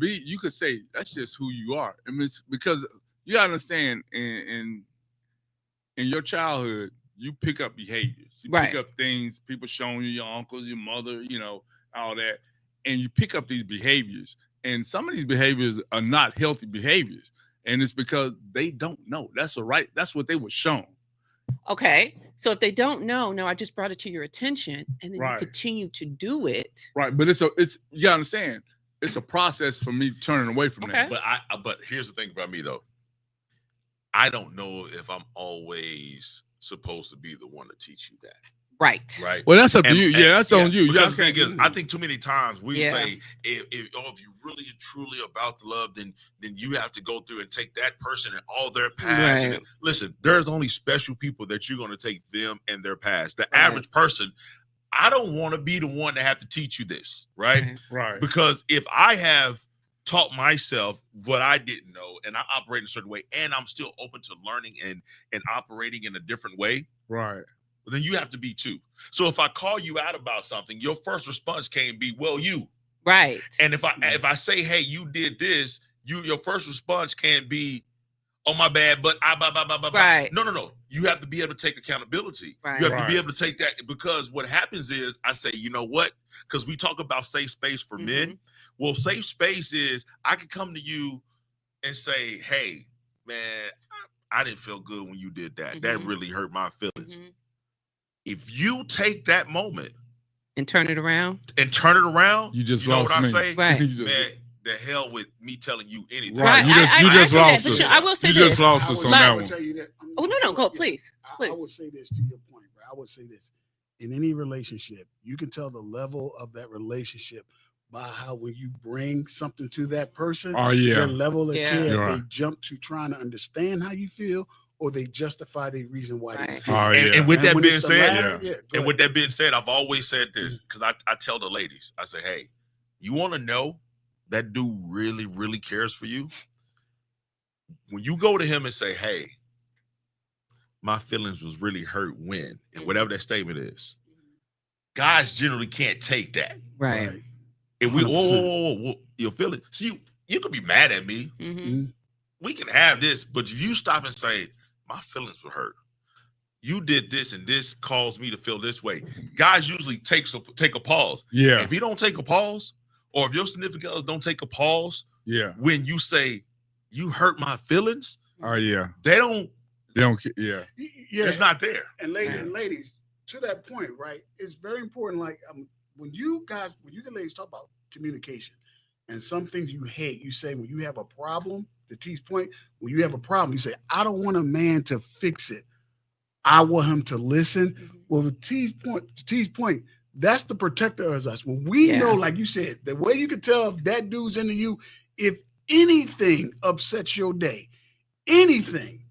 you could say that's just who you are. I mean, it's because you gotta understand in your childhood, you pick up behaviors. You pick up things, people showing you, your uncles, your mother, you know, all that. And you pick up these behaviors. And some of these behaviors are not healthy behaviors. And it's because they don't know. That's what they were shown. Okay. So if they don't know, no, I just brought it to your attention, and then you continue to do it. Right. But you gotta understand, it's a process for me turning away from that. But here's the thing about me though. I don't know if I'm always supposed to be the one to teach you that. Right. Well, that's up to you. Yeah, that's on you. Because the thing is, I think too many times we say, if you really and truly about the love, then you have to go through and take that person and all their past. Right. And listen, there's only special people that you're going to take them and their past. The average person, I don't want to be the one to have to teach you this, right? Right. Because if I have taught myself what I didn't know, and I operate in a certain way, and I'm still open to learning and operating in a different way, right, then you have to be too. So if I call you out about something, your first response can't be, well, you. Right. And if I say, hey, you did this, your first response can't be, oh, my bad, but Right. No. You have to be able to take accountability. Right. You have to be able to take that, because what happens is I say, you know what? Because we talk about safe space for men. Well, safe space is I can come to you and say, hey, man, I didn't feel good when you did that. That really hurt my feelings. If you take that moment and turn it around, you just know lost what me. I say? Right. Man, the hell with me telling you anything. Right. You just lost us. I will say you this. just lost us on that one. Tell you that, Oh, no, go, please. I would say this to your point, bro. I would say this. In any relationship, you can tell the level of that relationship by how when you bring something to that person, their level of care, if they jump to trying to understand how you feel, or they justify the reason why they do. And with that being said, with that being said, I've always said this, because I tell the ladies, I say, hey, you want to know that dude really, really cares for you? When you go to him and say, hey, my feelings was really hurt when, and whatever that statement is, guys generally can't take that. Right. And we, 100%. whoa, you feel it. So you could be mad at me. Mm-hmm. We can have this, but if you stop and say, my feelings were hurt. You did this and this caused me to feel this way. Guys usually take a pause. Yeah. If you don't take a pause, or if your significant other don't take a pause, when you say you hurt my feelings, oh yeah, they don't. Yeah. It's not there. And ladies, to that point, right? It's very important. Like when you ladies talk about communication, and some things you hate, you say when you have a problem. To T's point, when you have a problem, you say, "I don't want a man to fix it. I want him to listen." Mm-hmm. Well, to T's point, that's the protector of us. When we know, like you said, the way you can tell if that dude's into you, if anything upsets your day, anything,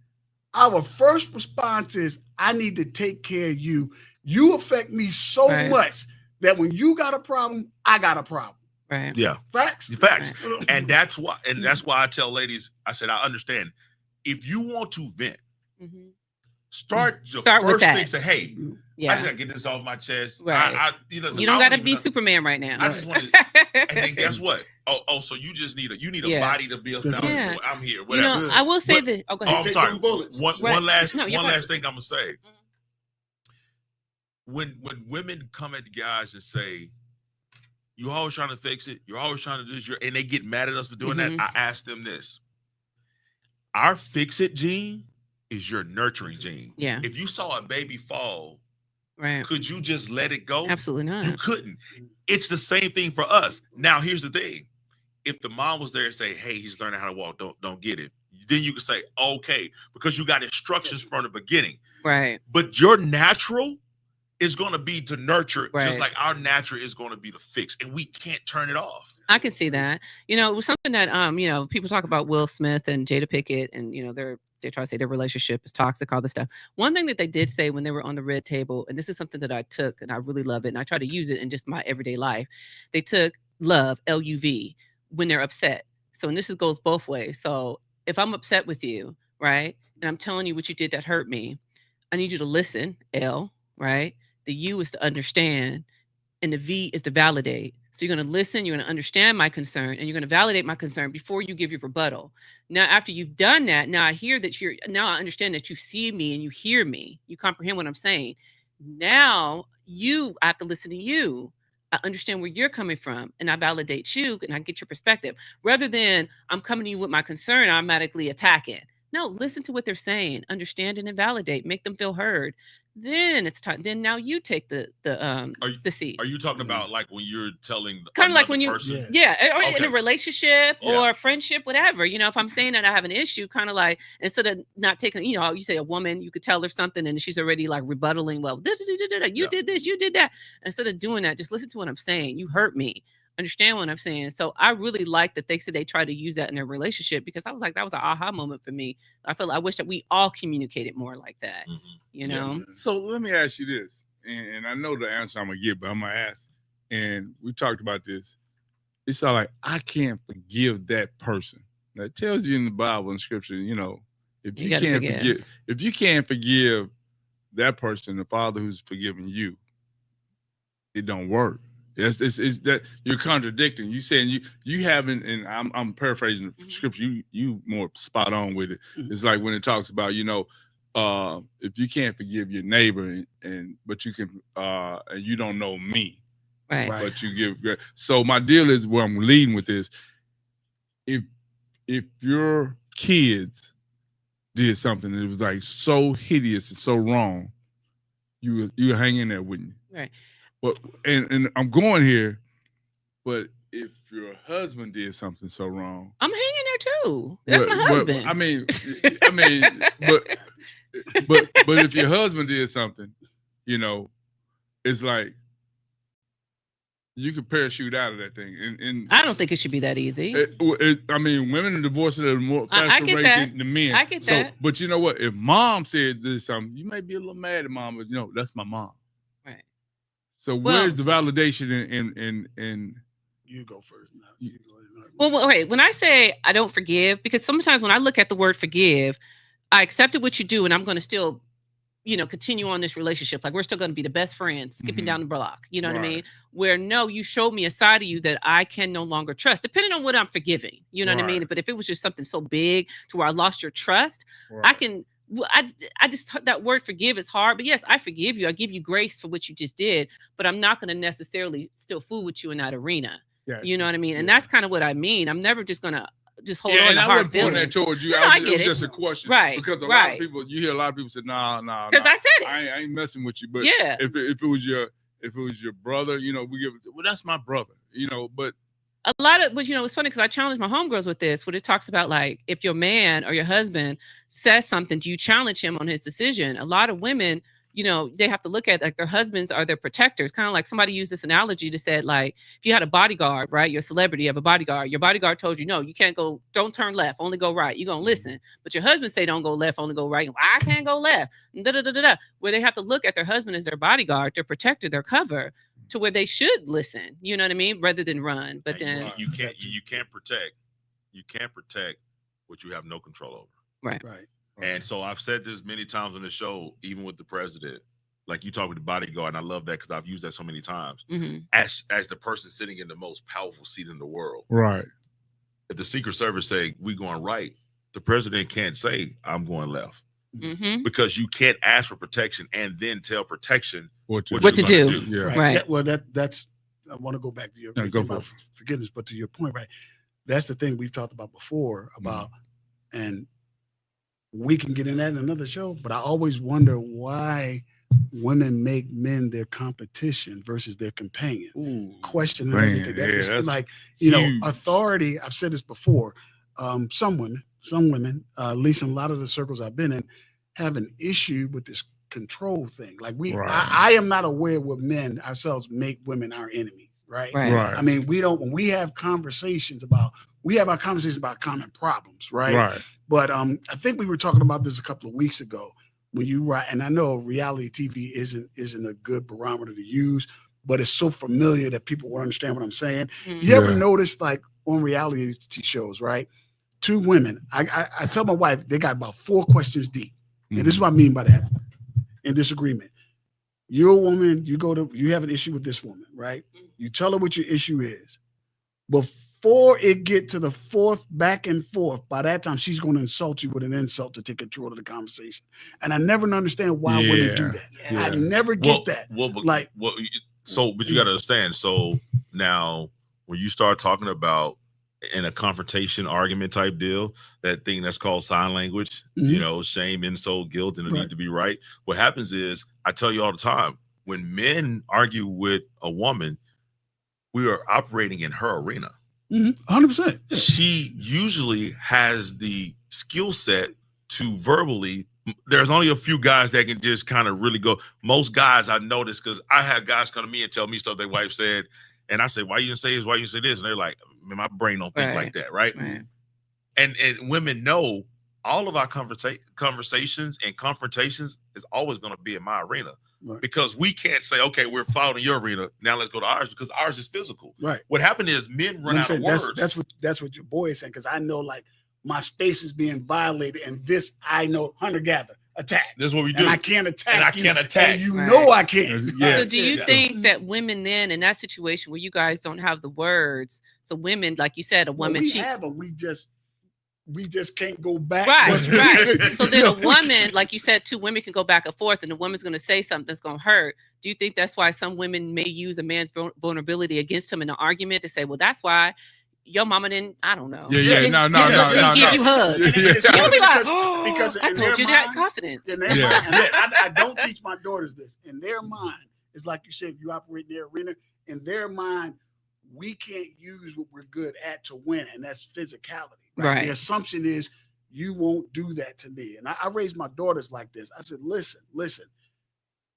our first response is, I need to take care of you. You affect me so much that when you got a problem, I got a problem. Right. Yeah. Facts. Right. And that's why I tell ladies, I said, I understand. If you want to vent, start first thing, say, hey, I just gotta get this off my chest. Right. You don't gotta be Superman right now. I just want to, and then guess what? So you just need a body to be a sound. Yeah. I'm here. Whatever. I will say that. Oh, go ahead. I'm sorry. One last thing I'm gonna say. When women come at guys and say, "You always trying to fix it. You're always trying to do this," and they get mad at us for doing that, I ask them this: our fix it gene is your nurturing gene. Yeah. If you saw a baby fall, could you just let it go? Absolutely not. You couldn't. It's the same thing for us. Now, here's the thing: if the mom was there and say, "Hey, he's learning how to walk. Don't get it," then you could say, "Okay," because you got instructions from the beginning. Right. But your natural is going to be to nurture, just like our natural is going to be to fix, and we can't turn it off. I can see that. It was something that people talk about Will Smith and Jada Pinkett, and they try to say their relationship is toxic, all this stuff. One thing that they did say when they were on the red table, and this is something that I took and I really love it, and I try to use it in just my everyday life. They took love, L-U-V, when they're upset. So, and this goes both ways. So if I'm upset with you, right, and I'm telling you what you did that hurt me, I need you to listen, L, right? The U is to understand, and the V is to validate. So you're going to listen, you're going to understand my concern, and you're going to validate my concern before you give your rebuttal. Now, after you've done that, now I understand that you see me and you hear me. You comprehend what I'm saying. Now I have to listen to you. I understand where you're coming from, and I validate you, and I get your perspective. Rather than I'm coming to you with my concern, I automatically attack it. No, listen to what they're saying, understand it, and validate, make them feel heard. Then it's time. Then now you take the seat. Are you talking about like when you're telling kind of like when you, person? Or in a relationship or a friendship, whatever. If I'm saying that I have an issue, kind of like instead of not taking, you say a woman, you could tell her something and she's already like rebuttaling. Well, you did this, you did that. Instead of doing that, just listen to what I'm saying. You hurt me. Understand what I'm saying. So I really like that they said they try to use that in their relationship, because I was like, that was an aha moment for me. I wish that we all communicated more like that. So let me ask you this, and I know the answer I'm gonna get, but I'm gonna ask. And we talked about this. It's all like, I can't forgive that person. That tells you in the Bible and Scripture, if you can't forgive that person, the Father who's forgiving you, it don't work. It's that you're contradicting. You saying you haven't, and I'm paraphrasing the Scripture. You more spot on with it. It's like when it talks about if you can't forgive your neighbor but you can and you don't know me, right? But you give. So my deal is where I'm leading with this. If your kids did something that was like so hideous and so wrong, you hang in there with me, right? But and I'm going here, but if your husband did something so wrong, I'm hanging there too. That's my husband. But if your husband did something, it's like you could parachute out of that thing. And I don't think it should be that easy. Women are divorcing at a more faster rate than men. I get that. But you know what? If mom said this something, you may be a little mad at mom, but that's my mom. Right. So where's the validation in you go first. Well, okay. When I say I don't forgive, because sometimes when I look at the word forgive, I accepted what you do and I'm going to still continue on this relationship. Like we're still going to be the best friends, skipping Mhm. down the block. You know what I Right. mean? Where no, you showed me a side of you that I can no longer trust, depending on what I'm forgiving. You know what I mean? Right. But if it was just something so big to where I lost your trust, I Right. can. I just that word forgive is hard, but yes, I forgive you. I give you grace for what you just did, but I'm not going to necessarily still fool with you in that arena. Gotcha. You know what I mean? And Yeah. that's kind of what I mean. I'm never just going to just hold Yeah, on and to I hard wasn't pointing feelings. that towards you. No, I It get was it. just a question, Right, Because a lot right. of people, you hear a lot of people say, "Nah, Because I said it. I ain't messing with you." But Yeah. if it was your brother, we give it. Well, that's my brother, But A lot of, but it's funny because I challenge my homegirls with this, what it talks about, like if your man or your husband says something, do you challenge him on his decision? A lot of women, they have to look at like their husbands are their protectors. Kind of like somebody used this analogy to say, like, if you had a bodyguard, right? You're a celebrity, you have a bodyguard. Your bodyguard told you, no, you can't go, don't turn left, only go right. You're gonna listen. But your husband say don't go left, only go right. I can't go left. Da, da, da, da, da. Where they have to look at their husband as their bodyguard, their protector, their cover, to where they should listen, you know what I mean, rather than run. But then you can't protect what you have no control over. right. And so I've said this many times on the show, even with the president. Like you talk with the bodyguard, and I love that because I've used that so many times. Mm-hmm. As the person sitting in the most powerful seat in the world, right. if the Secret Service say we going right, the president can't say I'm going left. Mm-hmm. Because you can't ask for protection and then tell protection what to you're do. gonna Yeah. Right. Yeah, well, that's I want to go back to your go about for it. forgiveness, but to your point, right? That's the thing we've talked about before about, and we can get in that in another show. But I always wonder why women make men their competition versus their companion. Ooh, Questioning man, everything. That yeah, is that's like huge. authority. I've said this before. Some women, at least in a lot of the circles I've been in, have an issue with this control thing. Like Right. I am not aware where men ourselves make women our enemies. Right. Right. I mean, when we have conversations about common problems. Right. But I think we were talking about this a couple of weeks ago when you write, and I know reality TV isn't a good barometer to use, but it's so familiar that people will understand what I'm saying. Mm-hmm. You ever Yeah. notice, like on reality shows, right? Two women, I tell my wife they got about 4 questions deep, and this is what I mean by that. In disagreement, you're a woman, you have an issue with this woman, right? You tell her what your issue is. Before it get to the 4th back and forth, by that time she's going to insult you with an insult to take control of the conversation. And I never understand why women do that. Yeah. I never get that. But you got to understand. So now, when you start talking about in a confrontation argument type deal, that thing that's called sign language, shame, insult, guilt, and the need to be right. What happens is, I tell you all the time, when men argue with a woman, we are operating in her arena. 100%. She usually has the skill set to verbally. There's only a few guys that can just kind of really go. Most guys I noticed, because I had guys come to me and tell me stuff their wife said, and I say, "Why you didn't say this? Why you say this?" And they're like, "Man, my brain don't think like that, right?" And women know all of our conversations and confrontations is always going to be in my arena. Right. Because we can't say, okay, we're fouled in your arena, now let's go to ours, because ours is physical. Right. What happened is men run out of words. That's what your boy is saying, because I know, like, my space is being violated, and this I know, hunter-gatherer, attack. This is what we do. And I can't attack. And I can't attack. And know I can't. So do you think that women then, in that situation where you guys don't have the words, so women, like you said, a woman, we have them, we just can't go back. Right. So then a woman, like you said, 2 women can go back and forth, and the woman's going to say something that's going to hurt. Do you think that's why some women may use a man's vulnerability against him in an argument to say, well, that's why your mama didn't, I don't know. No. Give you hugs. You'll be like, because I told you that confidence. In their mind, I don't teach my daughters this. In their mind, it's like you said, you operate in their arena. In their mind, we can't use what we're good at to win, and that's physicality. Right? The assumption is you won't do that to me. And I raised my daughters like this. I said, listen,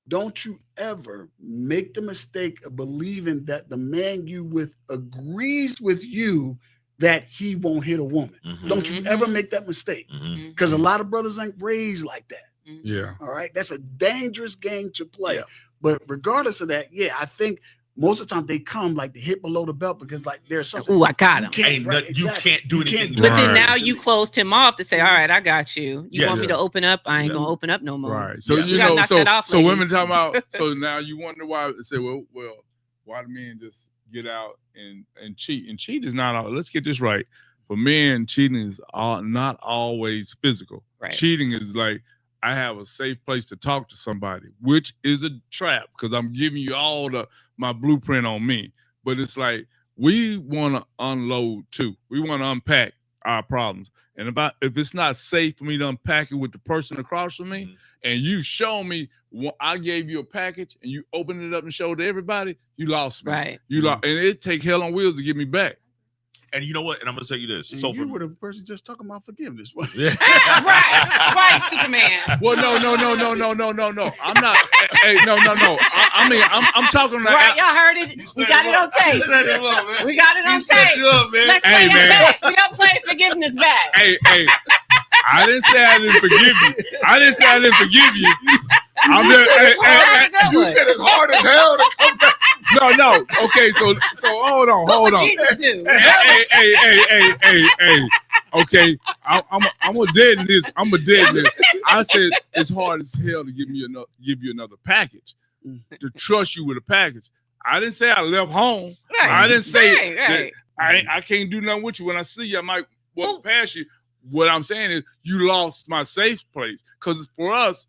don't you ever make the mistake of believing that the man you with agrees with you that he won't hit a woman. Mm-hmm. Don't you ever make that mistake, because a lot of brothers ain't raised like that. Yeah. All right. That's a dangerous game to play. Yeah. But regardless of that, I think most of the time they come like the hit below the belt because like there's something. Ooh, I got him. You can't do anything. But then Right. now you closed him off to say, all right, I got you. You Yes. want me to open up? I ain't gonna open up no more. Right. So Yeah. We you gotta know, knock that off, so women ladies. talking about. So now you wonder why they say, well, why do men just get out and cheat? And cheat is not all. Let's get this right. For men, cheating is not always physical. Right. Cheating is like, I have a safe place to talk to somebody, which is a trap because I'm giving you all my blueprint on me. But it's like we want to unload too. We want to unpack our problems. And if it's not safe for me to unpack it with the person across from me, and you show me I gave you a package and you opened it up and showed it to everybody, you lost me. Right. You lost, and it take hell on wheels to get me back. And you know what? And I'm gonna tell you this. And So you for were the person just talking about forgiveness. right, Superman. Well, no. I'm not. Hey, no. I mean, I'm talking like. Right, y'all heard it. We got it on tape. We got it on tape. Let's play Hey, man. that back. We don't play forgiveness back. Hey, I didn't say I didn't forgive you. I'm just. you said it's hard as hell to come back. No. Okay, so hold on. What would Jesus do? Hey. Okay, I'm a dead in this. I said it's hard as hell to give you another package, to trust you with a package. I didn't say I left home. Right. I didn't say Right. that I can't do nothing with you. When I see you, I might walk past you. What I'm saying is you lost my safe place. Because for us,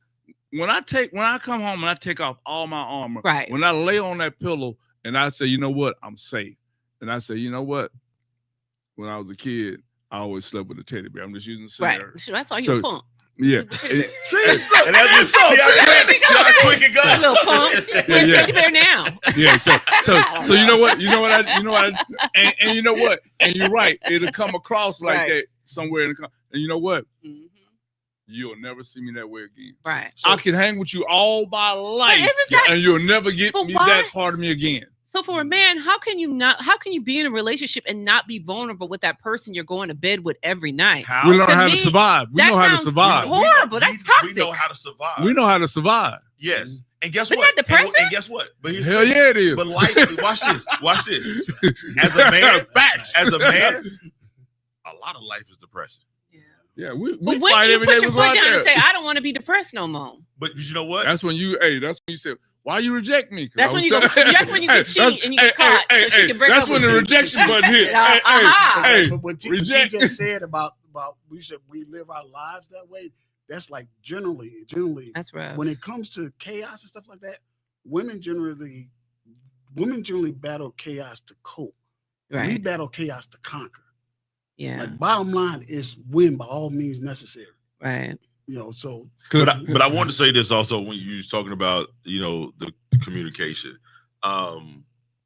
when I come home and I take off all my armor, Right. when I lay on that pillow and I say, you know what, I'm safe. And I say, you know what, when I was a kid, I always slept with a teddy bear. I'm just using the Right. scenario. That's why you're a punk. Yeah. And that's just how quick it A little goes. punk. Where's Yeah. Teddy Bear now? Yeah, so you know what, and you know what, and you're right. It'll come across like Right. that somewhere in the and you know what, Mhm. you'll never see me that way again. Right. I can hang with you all my life, isn't that- and you'll never get But me why- that part of me again. So for a man, how can you be in a relationship and not be vulnerable with that person you're going to bed with every night? How? We learn To how to me, survive. We that know how to sounds survive. horrible. That's toxic. We know how to survive. We know how to survive. Yes. And guess Isn't what? that depressing? And guess what? But here's the Hell thing. yeah, it is. But life, watch this. As a man, as a man, a lot of life is depressing. Yeah, we But when fight you every put day your we go foot out down there. and say, I don't want to be depressed no more. But you know what? That's when you said, why you reject me? 'Cause That's I when was you go. telling- That's when you get cheat and you get caught, so she can break that's up when with the you. rejection button hit. Aha. Hey, But what T reject. just said about we said we live our lives that way. That's like generally That's right. when it comes to chaos and stuff like that, women generally battle chaos to cope. We Right. battle chaos to conquer. Yeah. Like bottom line is win by all means necessary. Right. You know, so But I wanted to say this also when you was talking about the communication.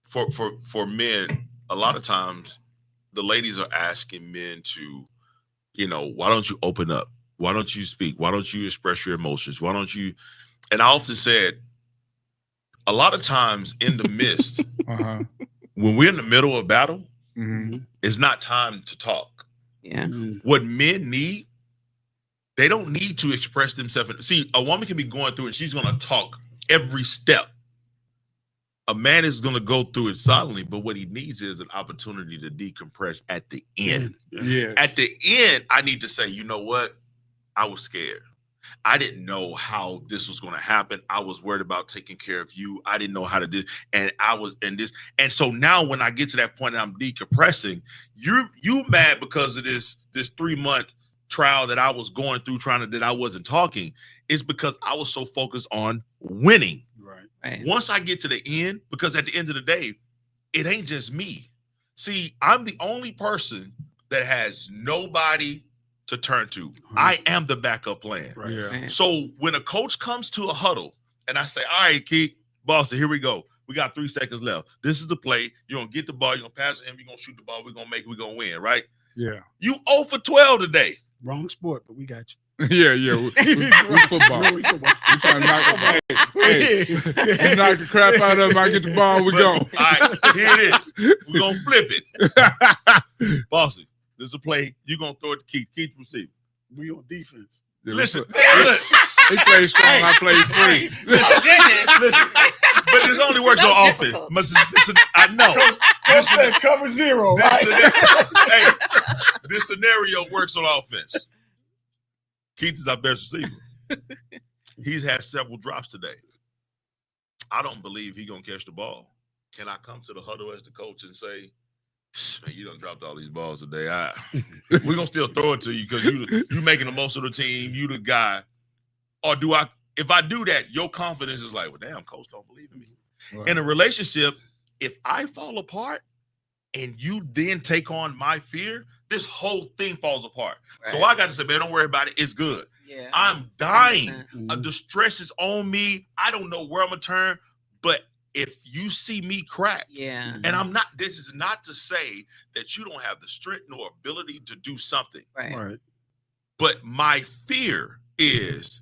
For men, a lot of times the ladies are asking men to, why don't you open up? Why don't you speak? Why don't you express your emotions? Why don't you? And I often said, a lot of times in the midst, Uh-huh. when we're in the middle of battle, Mm-hmm. it's not time to talk. Yeah. What men need, they don't need to express themselves. See, a woman can be going through and she's going to talk every step. A man is going to go through it silently, but what he needs is an opportunity to decompress at the end. Yeah. At the end, I need to say, you know what? I was scared. I didn't know how this was going to happen. I was worried about taking care of you. I didn't know how to do, and I was in this. And so now when I get to that point and I'm decompressing, you mad because of this 3-month trial that I was going through that I wasn't talking. It's because I was so focused on winning. Right. Once I get to the end, because at the end of the day, it ain't just me. See, I'm the only person that has nobody to turn to. I am the backup plan. Right. Yeah. Right. So when a coach comes to a huddle and I say, all right, Keith, boss, here we go. We got 3 seconds left. This is the play. You're going to get the ball. You're going to pass it to him. You're going to shoot the ball. We're going to make it. We're going to win, right? Yeah. You 0 for 12 today. Wrong sport, but we got you. Yeah. We football. We trying to knock you knock the crap out of him. I get the ball. We go. All right, here it is. We're going to flip it. Bossy, this is a play. You're going to throw it to Keith. Keith receive. We on defense. Listen, He plays strong. I play free. Listen, but there's only only works So on difficult. offense. I know. Coach said cover zero, right? Hey, this scenario works on offense. Keith is our best receiver. He's had several drops today. I don't believe he's going to catch the ball. Can I come to the huddle as the coach and say, man, you done dropped all these balls today. We're going to still throw it to you because you making the most of the team. You the guy. Or do I, if I do that, your confidence is like, well, damn, coach don't believe in me. Right. In a relationship, if I fall apart and you then take on my fear, this whole thing falls apart. Right. So I got to say, man, don't worry about it. It's good. Yeah. I'm dying. The stress is on me. I don't know where I'm going to turn. But if you see me crack, and I'm not, this is not to say that you don't have the strength nor ability to do something. Right. But my fear is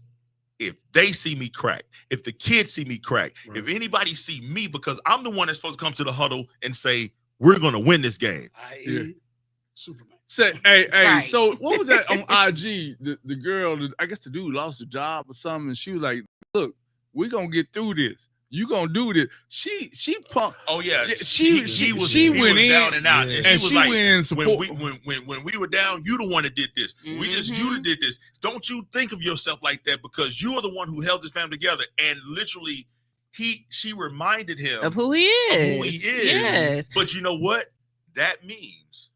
if they see me crack, if the kids see me crack, if anybody see me, because I'm the one that's supposed to come to the huddle and say, we're going to win this game. Superman. Say, hey, so what was that on IG? The girl, I guess the dude lost a job or something, and she was like, look, we're going to get through this. You gonna do this? She pumped. Oh yeah, she went in down and out, and she was like, went in support. When we were down, you the one that did this. You that did this. Don't you think of yourself like that because you are the one who held this family together. And literally, she reminded him of who he is. Yes. But you know what? That means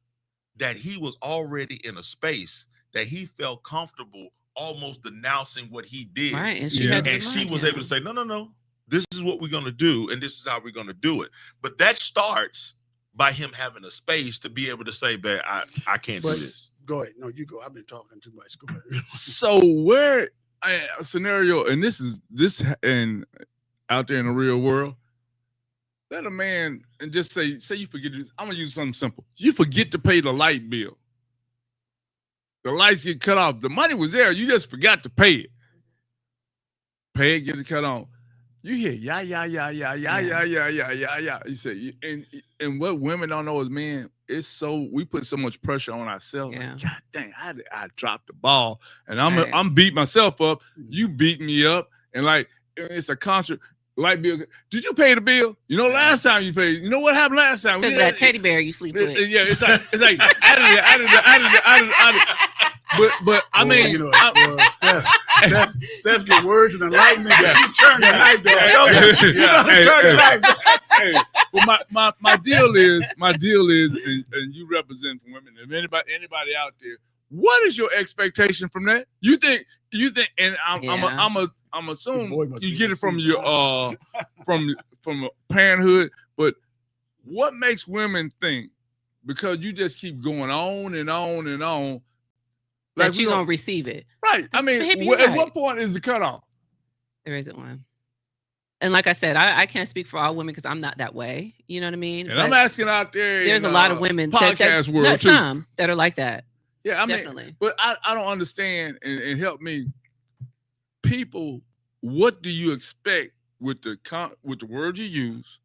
that he was already in a space that he felt comfortable almost denouncing what he did. Right, and she was able to say, no. This is what we're going to do, and this is how we're going to do it. But that starts by him having a space to be able to say, "Babe, I can't do this." Go ahead. No, you go. I've been talking too much. Go ahead. So a scenario, and this and out there in the real world, let a man and just say you forget this. I'm going to use something simple. You forget to pay the light bill. The lights get cut off. The money was there. You just forgot to pay it. Pay it, get it cut on. You hear yeah. You say, and what women don't know is, man, we put so much pressure on ourselves. Yeah. Like, God dang, I dropped the ball, and I'm beat myself up. You beat me up, and like it's a constant light bill. Did you pay the bill? You know, last time you paid. You know what happened last time? That teddy bear you sleep with. Yeah, it's like out of it. But I mean, you know, Steph get words and enlightenment. She turned the light down. Well, my deal is, and you represent women. If anybody out there, what is your expectation from that? You think, and I'm assuming you get it from your from parenthood, but what makes women think? Because you just keep going on and on and on. Like you're going to receive it. Right. I mean, at what point is the cutoff? There isn't one. And like I said, I can't speak for all women because I'm not that way. You know what I mean? And I'm asking out there. There's a lot of women podcast world too. Some that are like that. Yeah, I mean, definitely. But I don't understand and help me. People, what do you expect with the words you use,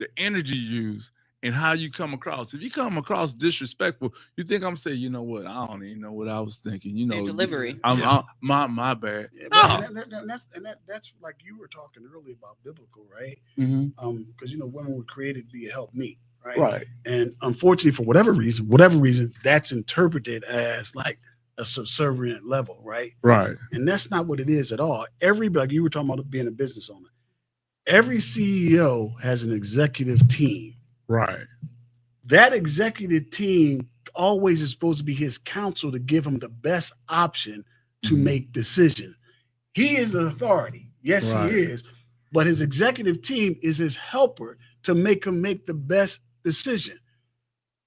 the energy you use, and how you come across? If you come across disrespectful, you think I'm saying, you know what? I don't even know what I was thinking. You know, your delivery. My bad. Yeah, that's like you were talking earlier about biblical, right? Mm-hmm. Because you know, women were created to be a helpmeet, right? Right. And unfortunately, for whatever reason, that's interpreted as like a subservient level, right? Right. And that's not what it is at all. Like you were talking about being a business owner. Every CEO has an executive team. Right. That executive team always is supposed to be his counsel to give him the best option to make decisions. He is the authority. Yes, right. He is. But his executive team is his helper to make him make the best decision.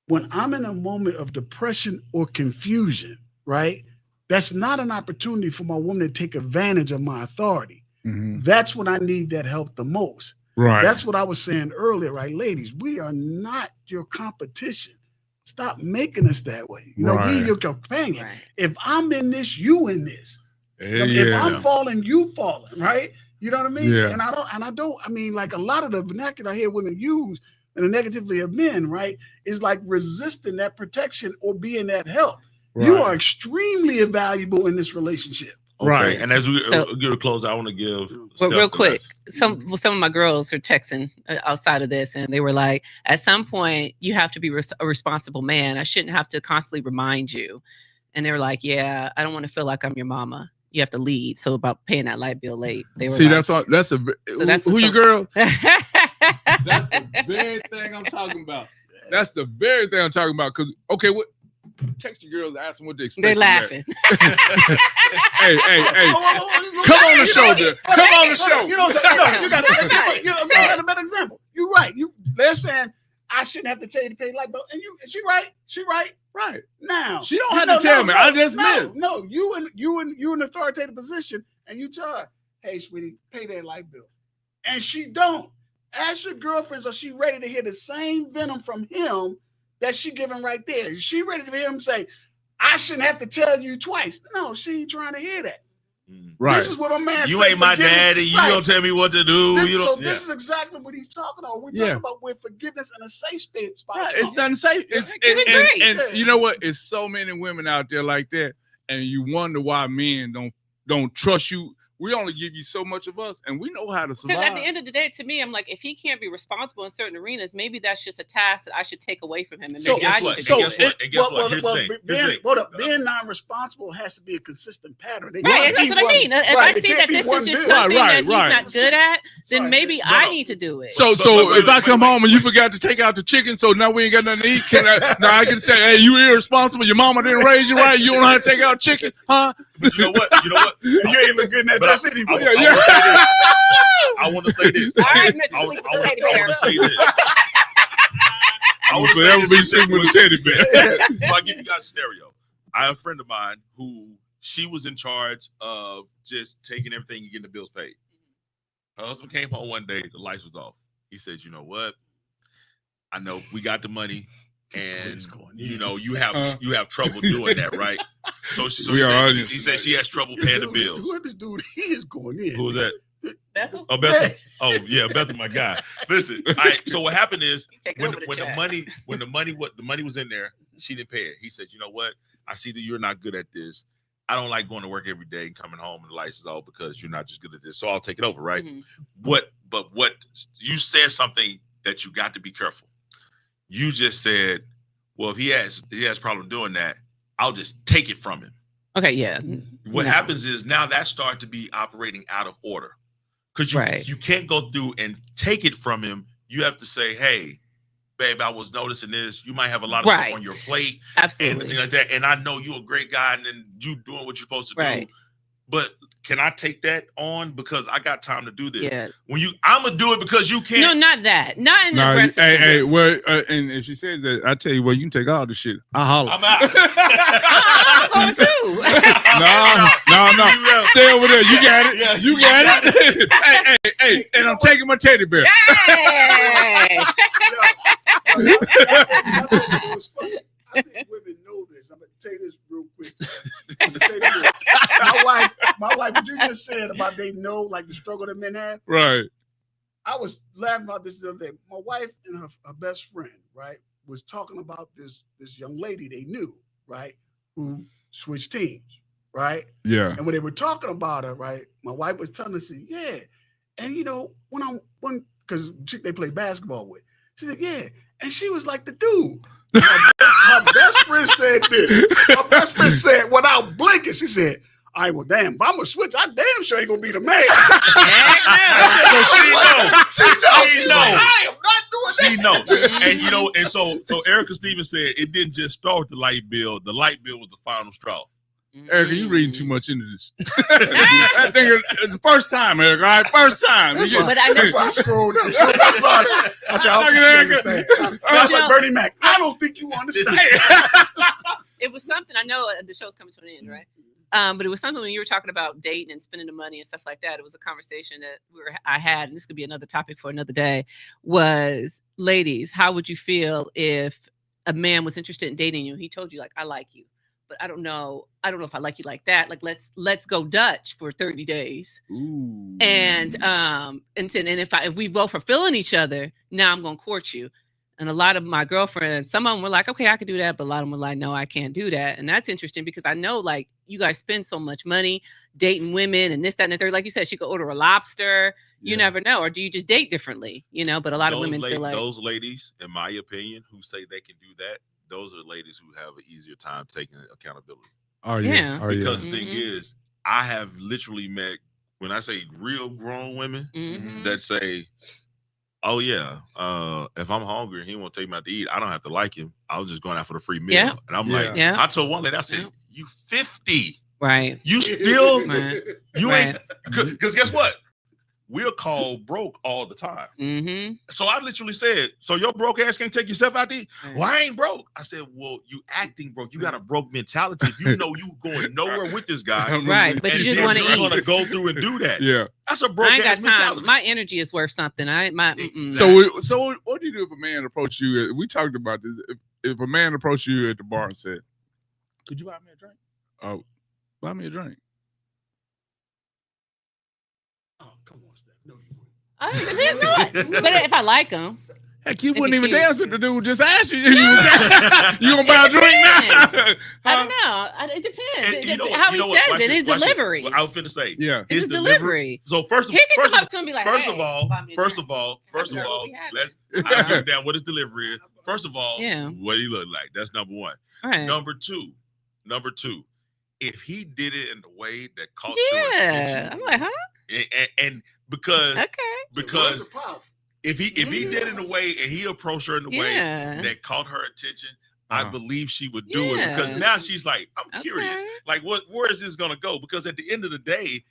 When I'm in a moment of depression or confusion, right, that's not an opportunity for my woman to take advantage of my authority. Mm-hmm. That's when I need that help the most. Right. That's what I was saying earlier, right? Ladies, we are not your competition. Stop making us that way. You know, we're your companion. Right. If I'm in this, you in this. If I'm falling, you falling, right? You know what I mean? Yeah. And I mean, like a lot of the vernacular I hear women use and the negatively of men, right, is like resisting that protection or being that help. Right. You are extremely valuable in this relationship. Okay. Right. And as we So- get a close, I want to give. But Steph real the quick, last- some of my girls are texting outside of this, and they were like, at some point, you have to be a responsible man. I shouldn't have to constantly remind you. And they were like, yeah, I don't want to feel like I'm your mama. You have to lead. So about paying that light bill late. They were See, like, that's all. That's a. that's who what's you up. girl? That's the very thing I'm talking about. That's the very thing I'm talking about. Because okay, what? Text your girls, ask them what they expect. They're from that. laughing. Hey, come on the show, dude. Come on the show. You know what I'm saying? You got a better example. You're right. They're saying I shouldn't have to tell you to pay light bill, and she right. She right. Right. Now She don't have to tell me. I just meant. No, you in an authoritative position, and you tell her, "Hey, sweetie, pay that light bill," and she don't. Ask your girlfriends, are she ready to hear the same venom from him that she giving right there? Is she ready to hear him say, "I shouldn't have to tell you twice"? No, she ain't trying to hear that. Right. This is what my man You said, ain't my forgiveness. daddy. You Right. don't tell me what to do. This is exactly what he's talking about. We're talking about with forgiveness and a safe space. Right. It's nothing safe. It's and you know what? It's so many women out there like that, and you wonder why men don't trust you. We only give you so much of us, and we know how to Because survive. at the end of the day, to me, I'm like, if he can't be responsible in certain arenas, maybe that's just a task that I should take away from him. And So maybe I guess need what? to And do guess it. what? And guess what? Here's the thing. Being non-responsible has to be a consistent pattern. It Right, can't that's be what I mean. one- If right, I it see can't that be this one is just bill. something Right, that he's right. not good at, then Sorry, maybe no, I no. need to do it. So But if I wait, come wait, home and you forgot to take out the chicken, so now we ain't got nothing to eat, now I can say, hey, you irresponsible. Your mama didn't raise you right. You don't know how to take out chicken, huh? But you know what? You ain't look good in that But dress anymore. I want to say this. All right, Mr. I Sleep with the teddy want bear. to say this. I want to say Forever this. be sleeping with a teddy bear. So I give you guys a scenario. I have a friend of mine who she was in charge of just taking everything and getting the bills paid. Her husband came home one day, the lights was off. He said, "You know what? I know we got the money, and you know you have trouble doing that, right?" So he said she has trouble paying the bills. Who this dude? He is going in. Who was that? Bethel? Oh, Bethel. Oh, yeah, Bethel, my guy. Listen, so what happened is Take when over the the chat. money was in there, she didn't pay it. He said, "You know what? I see that you're not good at this. I don't like going to work every day and coming home and the lights is off because you're not just good at this. So I'll take it over, right?" Mhm. What you said something that you got to be careful. You just said, "Well, if he has problem doing that, I'll just take it from him." Okay, yeah. What No. happens is now that start to be operating out of order. Because Right. you can't go through and take it from him. You have to say, "Hey, babe, I was noticing this. You might have a lot of Right. stuff on your plate Absolutely. and things like that. And I know you're a great guy and then you doing what you're supposed to Right. do. But can I take that on because I got time to do this?" Yeah. I'm gonna do it because you can't. No, not that. Not in the No, aggressive hey, sense. well, and if she says that, I tell you what, you can take all the shit. I holler. I'm out. I'm going too. No. Stay over there. You got it. Yeah. You got it. hey, and I'm taking my teddy bear. Hey! That's what was funny. I think women know this. I'm gonna tell you this real quick. I'm gonna tell you this. My wife, what you just said about they know like the struggle that men have. Right. I was laughing about this the other day. My wife and her best friend, right, was talking about this young lady they knew, right, who switched teams, right? Yeah. And when they were talking about her, right, my wife was telling us, yeah. And you know, because they play basketball with, she said, yeah. And she was like the dude. Her best friend said this. Her best friend said, without blinking, she said, "All right, well, damn, if I'm gonna switch, I damn sure ain't gonna be the man." So she know. She know. I am not doing that. She know. And you know, and so Erica Stevens said it didn't just start with the light bill. The light bill was the final straw. Erica, you reading too much into this. I think it's the first time, Erica. All right, first time. That's You- But I That's know. why I scrolled up. So I'm sorry. I said, I hope you understand. That's You know- like Bernie Mac. I don't think you understand. It was something I know the show's coming to an end, right? But it was something when you were talking about dating and spending the money and stuff like that. It was a conversation that I had, and this could be another topic for another day. Was, ladies, how would you feel if a man was interested in dating you? He told you, like, "I like you, but I don't know if I like you like that. Like, let's go Dutch for 30 days." Ooh. And if we both are feeling each other, now I'm gonna court you. And a lot of my girlfriends, some of them were like, okay, I could do that. But a lot of them were like, no, I can't do that. And that's interesting because I know like you guys spend so much money dating women and this, that, and the third. Like you said, she could order a lobster. You never know. Or do you just date differently? You know, but a lot of women feel like those ladies, in my opinion, who say they can do that, those are the ladies who have an easier time taking accountability. Oh, yeah. Yeah. Oh, Because the thing is, I have literally met, when I say real grown women that say, oh yeah, if I'm hungry and he won't take me out to eat, I don't have to like him. I was just going out for the free meal. Yeah. And I'm like, I told one lady, I said, you 50. Right. You still, Right. you ain't, because guess what? We're called broke all the time. So I literally said, so your broke ass can't take yourself out to eat? Well, I ain't broke. I said, well, you acting broke. You got a broke mentality. If you know you going nowhere with this guy. Right. But you just want to eat. You're going to go through and do that. Yeah. That's a broke I ain't got ass time. mentality. My energy is worth something. So what do you do if a man approach you? We talked about this. If a man approached you at the bar and said, could you buy me a drink? Oh, buy me a drink. Oh, come on, Steph. No, you wouldn't. I depends on. But if I like them, Heck, you If wouldn't he even cute. dance with the dude. Just ask you. You gonna buy a drink now? I don't know. It depends. And you know what- How you know he what? says Watch it, this, his watch this. delivery. Well, I was finna say, Yeah. It's his delivery. So first He can come of up to him and be like, first hey, of all, buy me a first drink. of all, Be happy. I'll give down what his delivery is. First of all, Yeah. what he look like. That's number one. Right. Number two, if he did it in the way that caught Yeah. your attention, I'm like, huh? and because Okay. because if he did it in a way and he approached her in the way Yeah. that caught her attention, I Uh-huh. believe she would do it Yeah. because now she's like, I'm curious. Okay. Like, where is this gonna go? Because at the end of the day,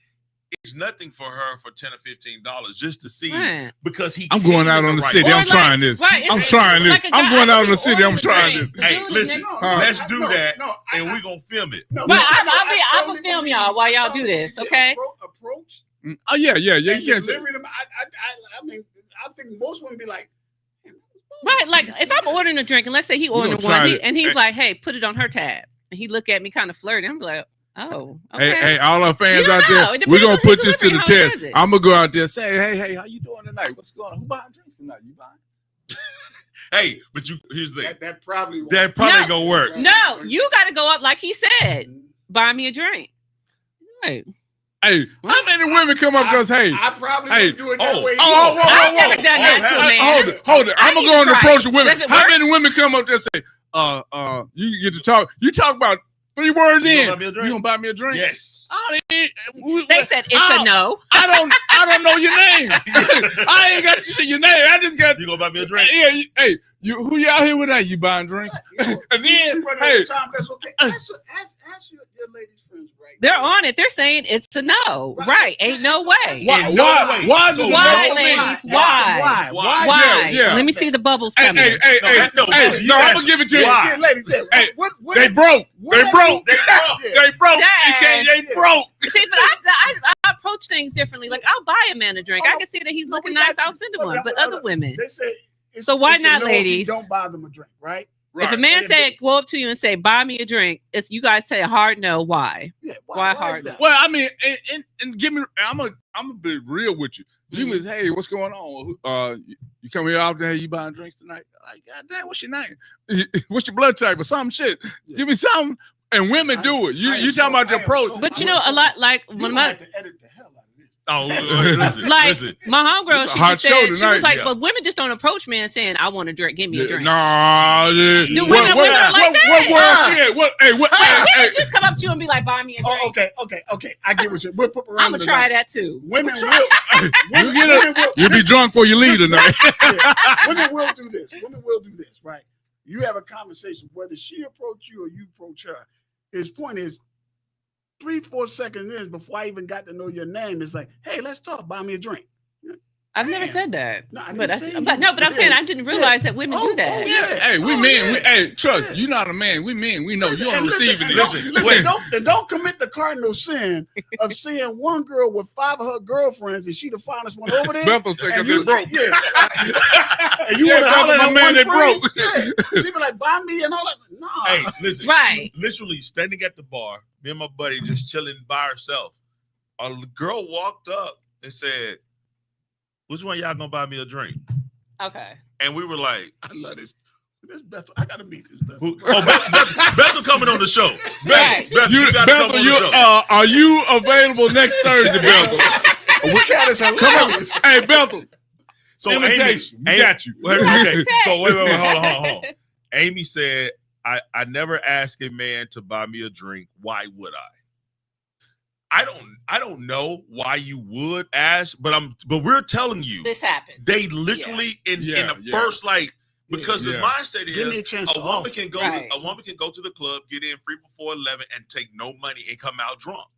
it's nothing for her for $10 or $15 just to see Right. because he. I'm going came out in on the right city. way. I'm trying this. Right, I'm it's trying this. like a I'm guy- going I out on the think city. I'm ordering a trying drink. this. Hey, Dude, listen, nigga- let's do that, and we we're gonna film it. But I'm gonna film y'all while y'all do this, okay? Approach. Oh yeah. And You can't say. delivery them. I mean, I think most women be like, Right, like if I'm ordering a drink and let's say he gonna ordered try one it. and he's Hey. like, hey, put it on her tab. And he look at me kind of flirty. I'm like, oh, okay. Hey, all our fans You don't out know. there, It we're depends gonna on put his this to the delivery, how he test. does it. I'm gonna go out there and say, hey, how you doing tonight? What's going on? Who buying drinks tonight? You buying? Hey, but here's the thing. that probably won't. That probably No. gonna work. No, you got to go up like he said. Buy me a drink. Right. Hey, how many women come up to us? Hey, I probably Hey. would do it that Oh. way. Oh, whoa, I've whoa, never whoa. done that to a man. Hold it. I'm I gonna need go on to the try approach it. of women. Does it How work? many women come up there and say, you get to talk. You talk about 3 words You in. gonna buy me a drink? You gonna buy me a drink? Yes. They said it's a no. I don't know your name. I ain't got your name. I just got. You gonna buy me a drink? Yeah. Who you out here with that? You buying drinks? And then, hey, time, that's okay. Ask your ladies friends, right? They're on it. They're saying it's a no. Right. Ain't no way. why In no way. is it So a Why, no? ladies? Why? Why? Yeah. Let me see the bubbles Hey, coming. hey, No, I'm gonna give it to you. Why? Ladies, Hey, what They broke. They broke. They broke. They broke. You can't. They Yeah. broke. See, but I approach things differently. Like I'll buy a man a drink. I can see that he's No, looking we got nice. you. I'll send him But one. But no, other women, They say it's, So why it's a not, no if you ladies? don't buy them a drink, right? if a man said go up to you and say buy me a drink, it's you guys say a hard no. Why? Yeah, Why is hard that? Well, I mean, and give me. I'm gonna be real with you. You Mhm. was, hey, what's going on? You come here often? Hey, you buying drinks tonight? Like, God damn, what's your name? What's your blood type or some shit? Yeah. Give me something. And women do it. You talking about the approach? But you know, a lot like You when might my have to edit the hell out of this. Oh, listen, like listen. my homegirl, It's a she hot just show said she was tonight. like, Yeah. but women just don't approach men saying I want a drink, give me a drink. Nah, yeah. Do What- women what- are like what- that? What world she at? What? Hey, what? Like, hey, women just come up to you and be like, buy me a drink. Oh, okay. I get what you. We'll put I'm gonna try that too. Women will. You women, get women will. You be drunk before you leave tonight. Women will do this. Women will do this, right? You have a conversation, whether she approach you or you approach her. His point is 3-4 seconds in before I even got to know your name. It's like, hey, let's talk. Buy me a drink. I've never Man. said that. No, I But didn't say but no, but I'm you saying did. I didn't realize that women do that. Hey, we Oh, men. yeah. Hey, trust Yeah. you're not a man. We men. We know you're on And the receiving end. listen, Listen, don't commit the cardinal sin of seeing one girl with 5 of her girlfriends and she the finest one over there. Bethel take and up you, that broke. yeah. And you Yeah, want to calling a man that broke. Yeah. She be like, buy me and all that. No. Hey, listen. Right. Literally standing at the bar, me and my buddy just chilling by herself. A girl walked up and said, "Which one of y'all gonna buy me a drink?" Okay. And we were like, I love this. This Bethel. I gotta meet this Bethel. Bethel coming on the show. Right. Bethel, you gotta come on the show. Are you available next Thursday, Bethel? This cat is hilarious. Hey, Bethel. So Invitation. Amy, We got you. Okay. So wait, hold on. Amy said, I never ask a man to buy me a drink. Why would I? I don't know why you would ask, but we're telling you This happened. they literally in the first because the mindset is a woman can go to the club, get in free before 11 and take no money and come out drunk.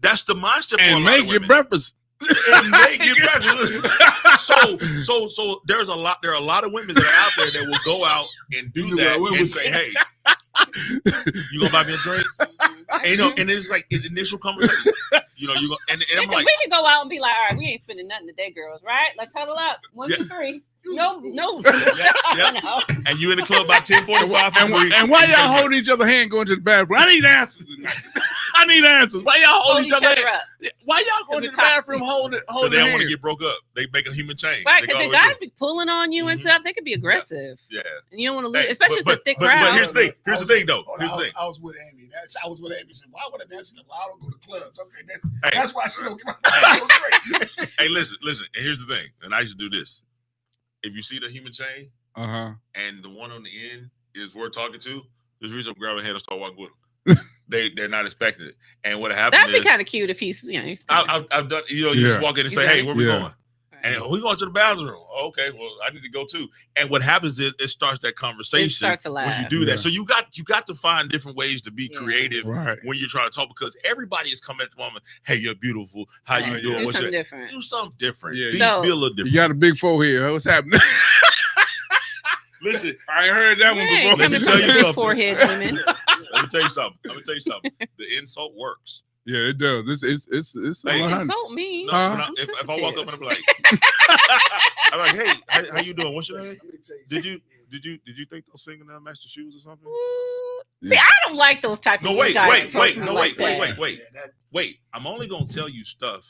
That's the mindset and make your breakfast. And make your breakfast. So there are a lot of women that are out there that will go out and do that and say, hey, you gonna buy me a drink? And it's like an initial conversation. You I'm like, we can go out and be like, all right, we ain't spending nothing today, girls, right? Let's huddle up. 1, 2, 3. No. Yeah. And you in the club by 10:45. And why y'all holding each other hand going to the bathroom? I need answers tonight. I need answers. Why y'all holding each other hand? Why y'all going to the bathroom holding hands? They don't want to get broke up. They make a human chain. Right, because they gotta be pulling on you and stuff. They could be aggressive. Yeah. And you don't want to lose, especially if it's a thick crowd. But here's the thing, though. I was with Amy. I was with Amy. Said, why would I dance? Well, I don't go to clubs. Okay, that's why she don't get my Hey, listen. And here's the thing. And I used to do this. If you see the human chain, and the one on the end is worth talking to, just reach up, grab a hand, and start walking with them. They're not expecting it. And what happened? That'd be kind of cute if he's, I've done. You just walk in and say, "Hey, where we going?" Right. And we going to the bathroom. Oh, okay, well, I need to go too. And what happens is it starts that conversation. It starts to laugh. When you do that. So you got to find different ways to be creative when you're trying to talk, because everybody is coming at the woman. Hey, you're beautiful. How you doing? Do something different. Do something different. Yeah, be a little different. You got a big forehead. What's happening? Listen, I ain't heard that one before. Let me tell you something. Forehead women. Let me tell you something. The insult works. Yeah, it does. It's hey, insult me. No, if I walk up and I'm like, I'm like, hey, how you doing? What's your name? Did you think those fingernails matched the shoes or something? See, I don't like those type of wait. guys. Wait. I'm only gonna tell you stuff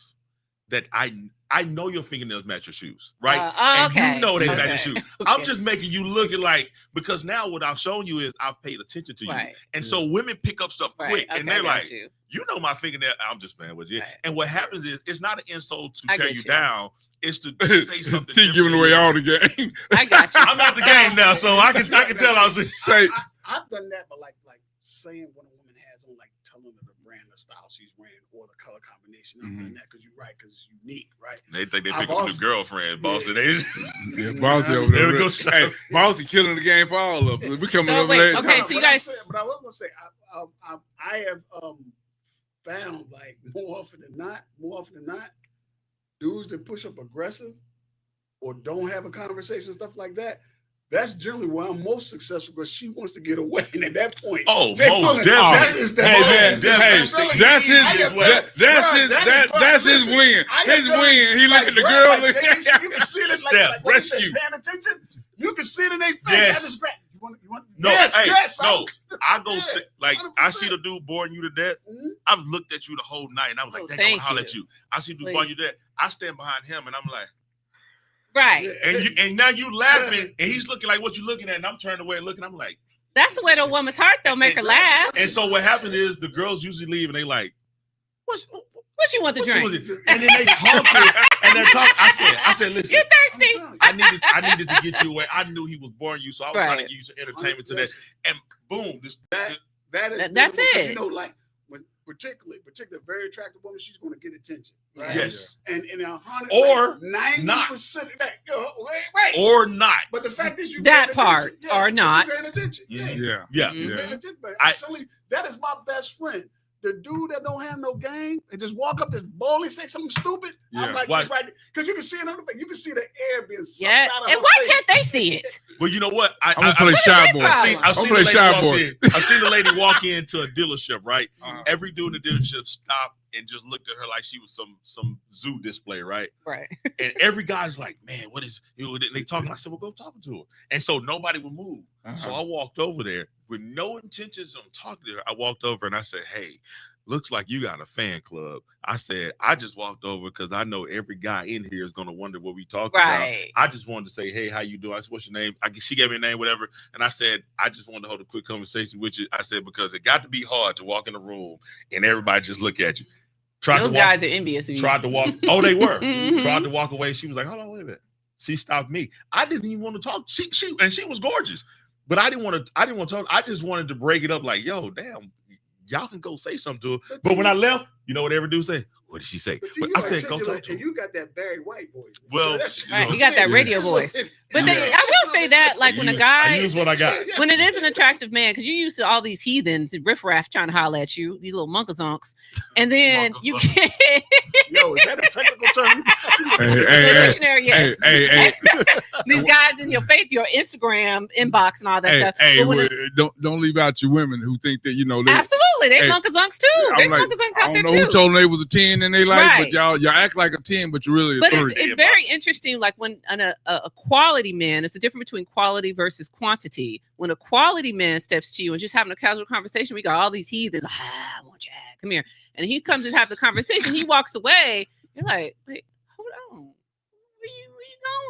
that I know your fingernails match your shoes, right? And you know they match your shoes. I'm just making you look at because now what I've shown you is I've paid attention to you. And so women pick up stuff quick and they're like, you know my fingernail, I'm just playing with you. Right. And what happens is it's not an insult to tear you down. It's to say something. She's giving away all the game. I got you. I'm out the game now, so I can tell I was just say I've done that, but like saying what a woman has on, like telling her the brand, the style she's wearing, or the color combination. I've done that because you're right, because it's unique, right? They think they pick up a new girlfriend, Bossy. Bossy over there. Hey, Bossy killing the game for all of us. We coming over there. Okay, so you guys. But I was gonna say, I have found like more often than not, dudes that push up aggressive or don't have a conversation, stuff like that. That's generally where I'm most successful, because she wants to get away. And at that point, most definitely. That's his win. His win. He look at the girl. You can see it like rescue. Paying attention. You can see it in their face. Yes. You want, no, yes, no. I go I see the dude boring you to death. I've looked at you the whole night, and I was like, "Dang, I'm gonna holler at you." I see the dude boring you to death. I stand behind him, and I'm like, right. And now you laughing, and he's looking like, "What you looking at?" And I'm turning away, looking. I'm like, that's the way the woman's heart though, make her laugh. And so what happens is the girls usually leave, and they like, What you want to drink? And then they talking and they're talking. I said, listen, you thirsty? I needed to get you away. I knew he was boring you, so I was trying to give you some entertainment today. And boom, that's it. You know, like when particularly a very attractive woman, she's going to get attention. Right? Yes. And 100 or 90% of that, right? Or not. But the fact is, you that part or not. You're paying attention. Yeah. You're paying attention. But I'm telling you, that is my best friend. The dude that don't have no game and just walk up, just boldly say something stupid. Yeah. I'm like, right, because you can see it on the face. You can see the air being sucked out of her and why face. can't they see it? Well, you know what? I'm gonna play shy boy. I've seen the lady walk into a dealership, right? Every dude in the dealership stopped and just looked at her like she was some zoo display, right? Right. And every guy's like, man, what is, they talking? I said, well, go talking to her. And so nobody would move. So I walked over there with no intentions of talking to her. I walked over and I said, hey, looks like you got a fan club. I said, I just walked over because I know every guy in here is going to wonder what we talked about. Right. I just wanted to say, hey, how you doing? I said, what's your name? She gave me a name, whatever. And I said, I just wanted to hold a quick conversation with you. I said, because it got to be hard to walk in the room and everybody just look at you. Those guys are envious of you. Tried to walk. Oh, they were. Mhm. Tried to walk away. She was like, hold on, wait a minute. She stopped me. I didn't even want to talk. She was gorgeous. But I didn't want to talk. I just wanted to break it up like, yo, damn, y'all can go say something to her. But when I left, you know what every dude say? What did she say? But I said, go talk to her. You got that Barry White voice. Well, Right, you got that radio voice. But I will say that, like, when a I guy, use what I got. when it is an attractive man, because you used to all these heathens and riffraff trying to holler at you, these little monkazonks, and then you can't. Yo, is that a technical term? The dictionary, yes. Hey. These guys in your face, your Instagram inbox and all that stuff. Hey, But when don't leave out your women who think that, you know, absolutely, they Hey, monkazonks too. There's like, monkazonks I out there don't know who too. told them they was a 10 in their life, Right. but y'all act like a 10, but you're really a But 3. it's very interesting, like when a quality man, it's the difference between quality versus quantity. When a quality man steps to you and just having a casual conversation, we got all these heathens, I want you, come here. And he comes and has the conversation, he walks away, you're like, wait, hold on. Where you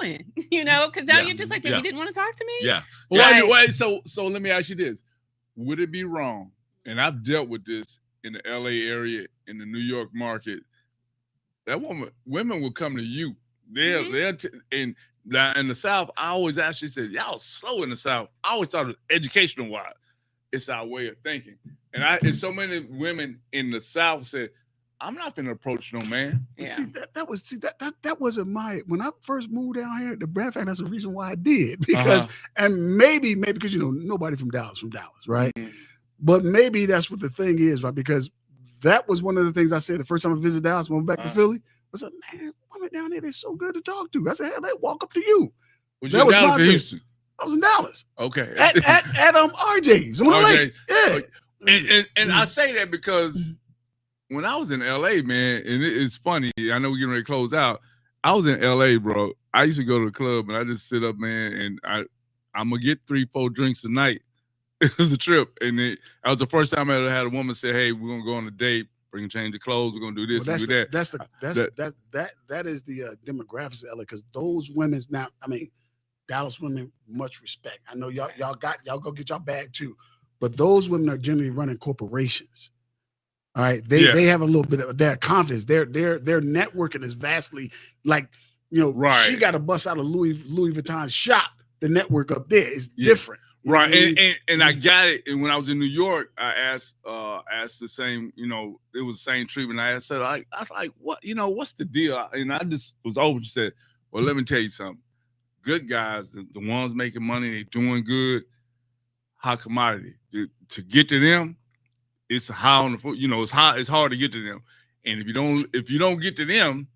going? You know, because now Yeah. you're just like, Yeah. you didn't want to talk to me? Yeah. Right. Wait, so let me ask you this. Would it be wrong, and I've dealt with this in the LA area, in the New York market, that women will come to you. In the South, I always actually said, y'all slow in the South. I always thought it was educational wise. It's our way of thinking. And so many women in the South said, I'm not gonna approach no man. Yeah. See, that wasn't my, when I first moved down here, the brand fact, that's the reason why I did. Because and maybe because, you know, nobody from Dallas, right? Mhm. But maybe that's what the thing is, right? Because that was one of the things I said the first time I visited Dallas, when I went back to Philly. I said, man, women down there, they're so good to talk to. I said, hell, they walk up to you. Was That you in was Dallas my or thing. Houston? I was in Dallas. Okay. At RJ's on the lake. Yeah. And I say that because when I was in LA, man, and it's funny, I know we're getting ready to close out. I was in LA, bro. I used to go to the club and I just sit up, man, and I'm gonna get 3-4 drinks a night. It was a trip. And that was the first time I ever had a woman say, hey, we're gonna go on a date, bring a change of clothes, we're gonna do this and do that. That is the demographics of LA, because those women's now, I mean, Dallas women, much respect. I know y'all go get y'all bag too, but those women are generally running corporations. All right, they have a little bit of their confidence. Their networking is vastly, like, you know, Right. She got to bust out a Louis Vuitton shop. The network up there is different. You know what I Right, mean? and I got it. And when I was in New York, I asked the same, you know, it was the same treatment. I was like, what, you know, what's the deal? And I just was over. She said, well, let me tell you something. Good guys, the ones making money, they doing good, hot commodity. To get to them, it's high on the foot. You know, it's hard to get to them. And if you don't get to them,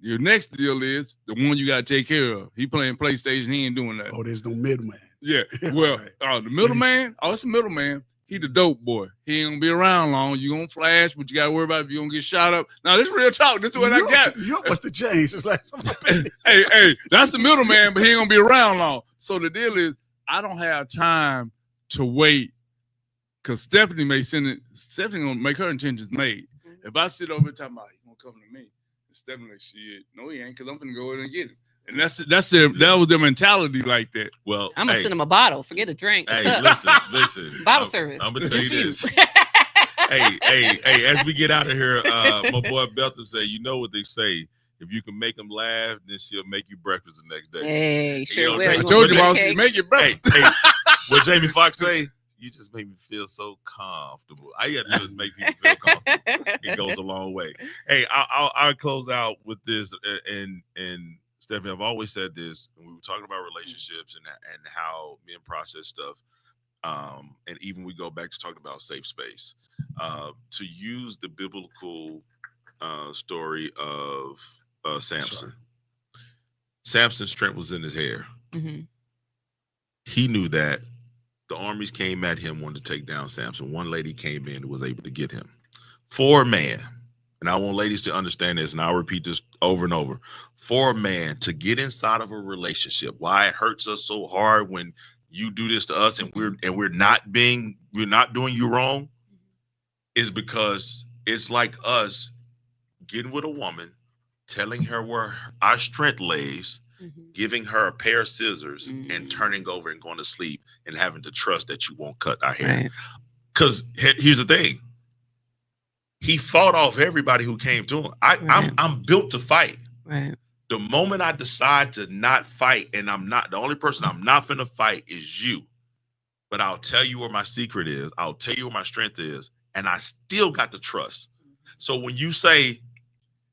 your next deal is the one you got to take care of. He playing PlayStation, he ain't doing that. Oh, there's no middleman. Yeah, well, Right. The middleman, it's a middleman. He the dope boy. He ain't gonna be around long. You gonna flash, but you gotta worry about if you're gonna get shot up. Now, this is real talk. This is what I got. You must have changed. It's like hey, that's the middleman, but he ain't gonna be around long. So the deal is, I don't have time to wait, because Stephanie gonna make her intentions made. If I sit over and talk about, he gonna come to me, Stephanie like, shit, no, he ain't, because I'm gonna go in and get it. And that was their mentality like that. Well, I'm gonna send him a bottle. Forget a drink. Hey, listen. Bottle service. I'm gonna tell Just you for this. hey, as we get out of here, my boy Belton say, you know what they say. If you can make them laugh, then she'll make you breakfast the next day. Hey, sure know, will. I You told want you, some boss, cake? you make it breakfast. Hey, what Jamie Foxx say? You just make me feel so comfortable. All you got to do is make people feel comfortable. It goes a long way. Hey, I'll close out with this, and Stephanie, I've always said this, and we were talking about relationships and how men process stuff. And even we go back to talking about safe space. To use the biblical story of Samson. Sorry. Samson's strength was in his hair. Mm-hmm. He knew that the armies came at him, wanted to take down Samson. One lady came in and was able to get him. For a man, and I want ladies to understand this, and I'll repeat this over and over. For a man to get inside of a relationship, why it hurts us so hard when you do this to us and we're not doing you wrong, is because it's like us getting with a woman, telling her where our strength lays, giving her a pair of scissors, and turning over and going to sleep and having to trust that you won't cut our hair. Right. Because here's the thing. He fought off everybody who came to him. I'm built to fight. Right. The moment I decide to not fight, and I'm not, the only person I'm not finna fight is you. But I'll tell you where my secret is. I'll tell you where my strength is. And I still got the trust. So when you say,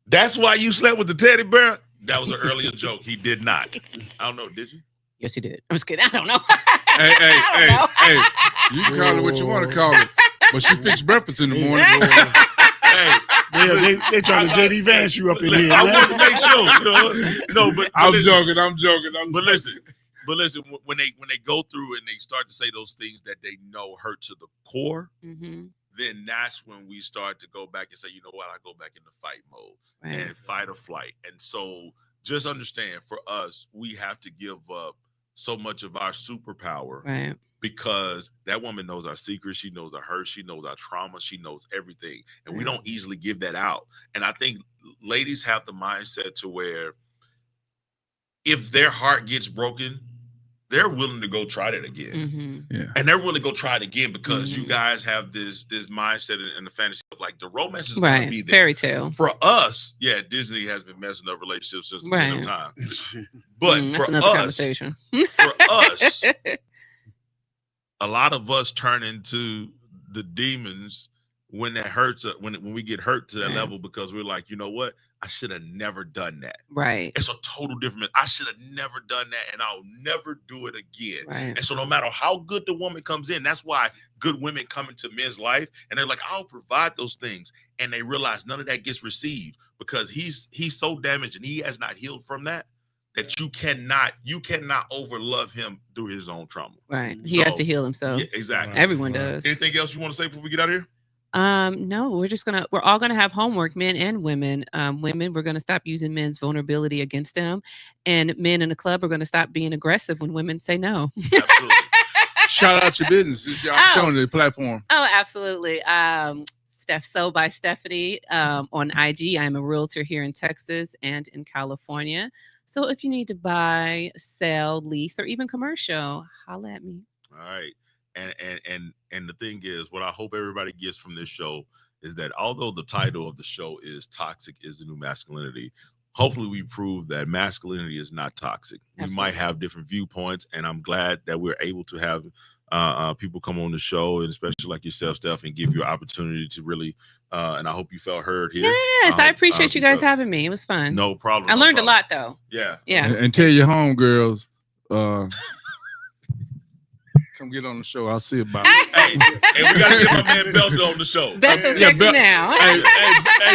that's why you slept with the teddy bear, that was an earlier joke. He did not. I don't know. Did you? Yes, he did. I'm just kidding. I don't know. Hey, you can call it what you want to call it. But she fixed breakfast in the morning. They trying to JD Vance you up in here. I want to make sure. No, but I'm listen, joking. But listen, when they go through and they start to say those things that they know hurt to the core, then that's when we start to go back and say, you know what, I go back into fight mode and fight or flight. And so just understand, for us, we have to give up so much of our superpower because that woman knows our secrets. She knows our hurt. She knows our trauma. She knows everything. And we don't easily give that out. And I think ladies have the mindset to where if their heart gets broken, they're willing to go try that again. And they're willing to go try it again because you guys have this mindset and the fantasy of like the romance is going to be there. Fairy tale. For us, Disney has been messing up relationships since the beginning of time. But that's for another us, conversation. For us, a lot of us turn into the demons when that hurts, when we get hurt to that level because we're like, you know what? I should have never done that. Right. It's a total different. I should have never done that, and I'll never do it again. Right. And so, no matter how good the woman comes in, that's why good women come into men's life, and they're like, "I'll provide those things," and they realize none of that gets received because he's so damaged and he has not healed from that you cannot overlove him through his own trauma. Right. He has to heal himself. Yeah, exactly. Everyone does. Anything else you want to say before we get out of here? No, we're all gonna have homework, men and women. Women, we're gonna stop using men's vulnerability against them, and men in the club are gonna stop being aggressive when women say no. Absolutely. Shout out your business. This is your opportunity platform. Oh, absolutely. So by Stephanie on IG. I'm a realtor here in Texas and in California. So if you need to buy, sell, lease, or even commercial, holla at me. All right. And the thing is, what I hope everybody gets from this show is that although the title of the show is Toxic is the New Masculinity, hopefully we prove that masculinity is not toxic. Absolutely. We might have different viewpoints, and I'm glad that we're able to have people come on the show, and especially like yourself, Steph, and give you an opportunity to really, and I hope you felt heard here. Yes, I appreciate you guys having me. It was fun. No problem. I learned a lot, though. Yeah. And tell your homegirls, come get on the show. I'll see about it. Hey, we got to get my man Belto on the show. Belto, text me now. Hey,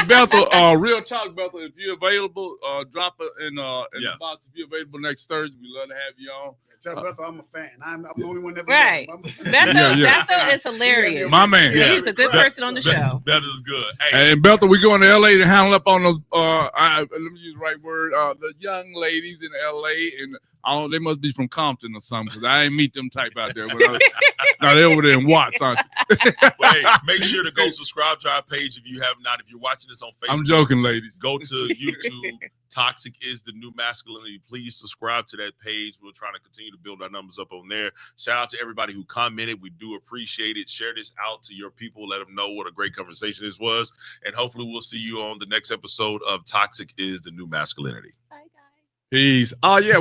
Belto, real talk, Belto. If you're available, drop it in the box. If you're available next Thursday, we'd love to have you on. Tell Belto I'm a fan. I'm the only one that right. Belto is hilarious. My man. Yeah. He's a good person on the show. That is good. Hey, and Belto, we going to LA to handle up on those. Let me use the right word. The young ladies in LA, and they must be from Compton or something because I ain't meet them type out there. Now they're over there in Watts, aren't you? Hey, make sure to go subscribe to our page if you have not. If you're watching this on Facebook, I'm joking, ladies. Go to YouTube. Toxic is the New Masculinity. Please subscribe to that page. We're trying to continue to build our numbers up on there. Shout out to everybody who commented. We do appreciate it. Share this out to your people. Let them know what a great conversation this was. And hopefully we'll see you on the next episode of Toxic is the New Masculinity. Bye, guys. Peace. Oh, yeah.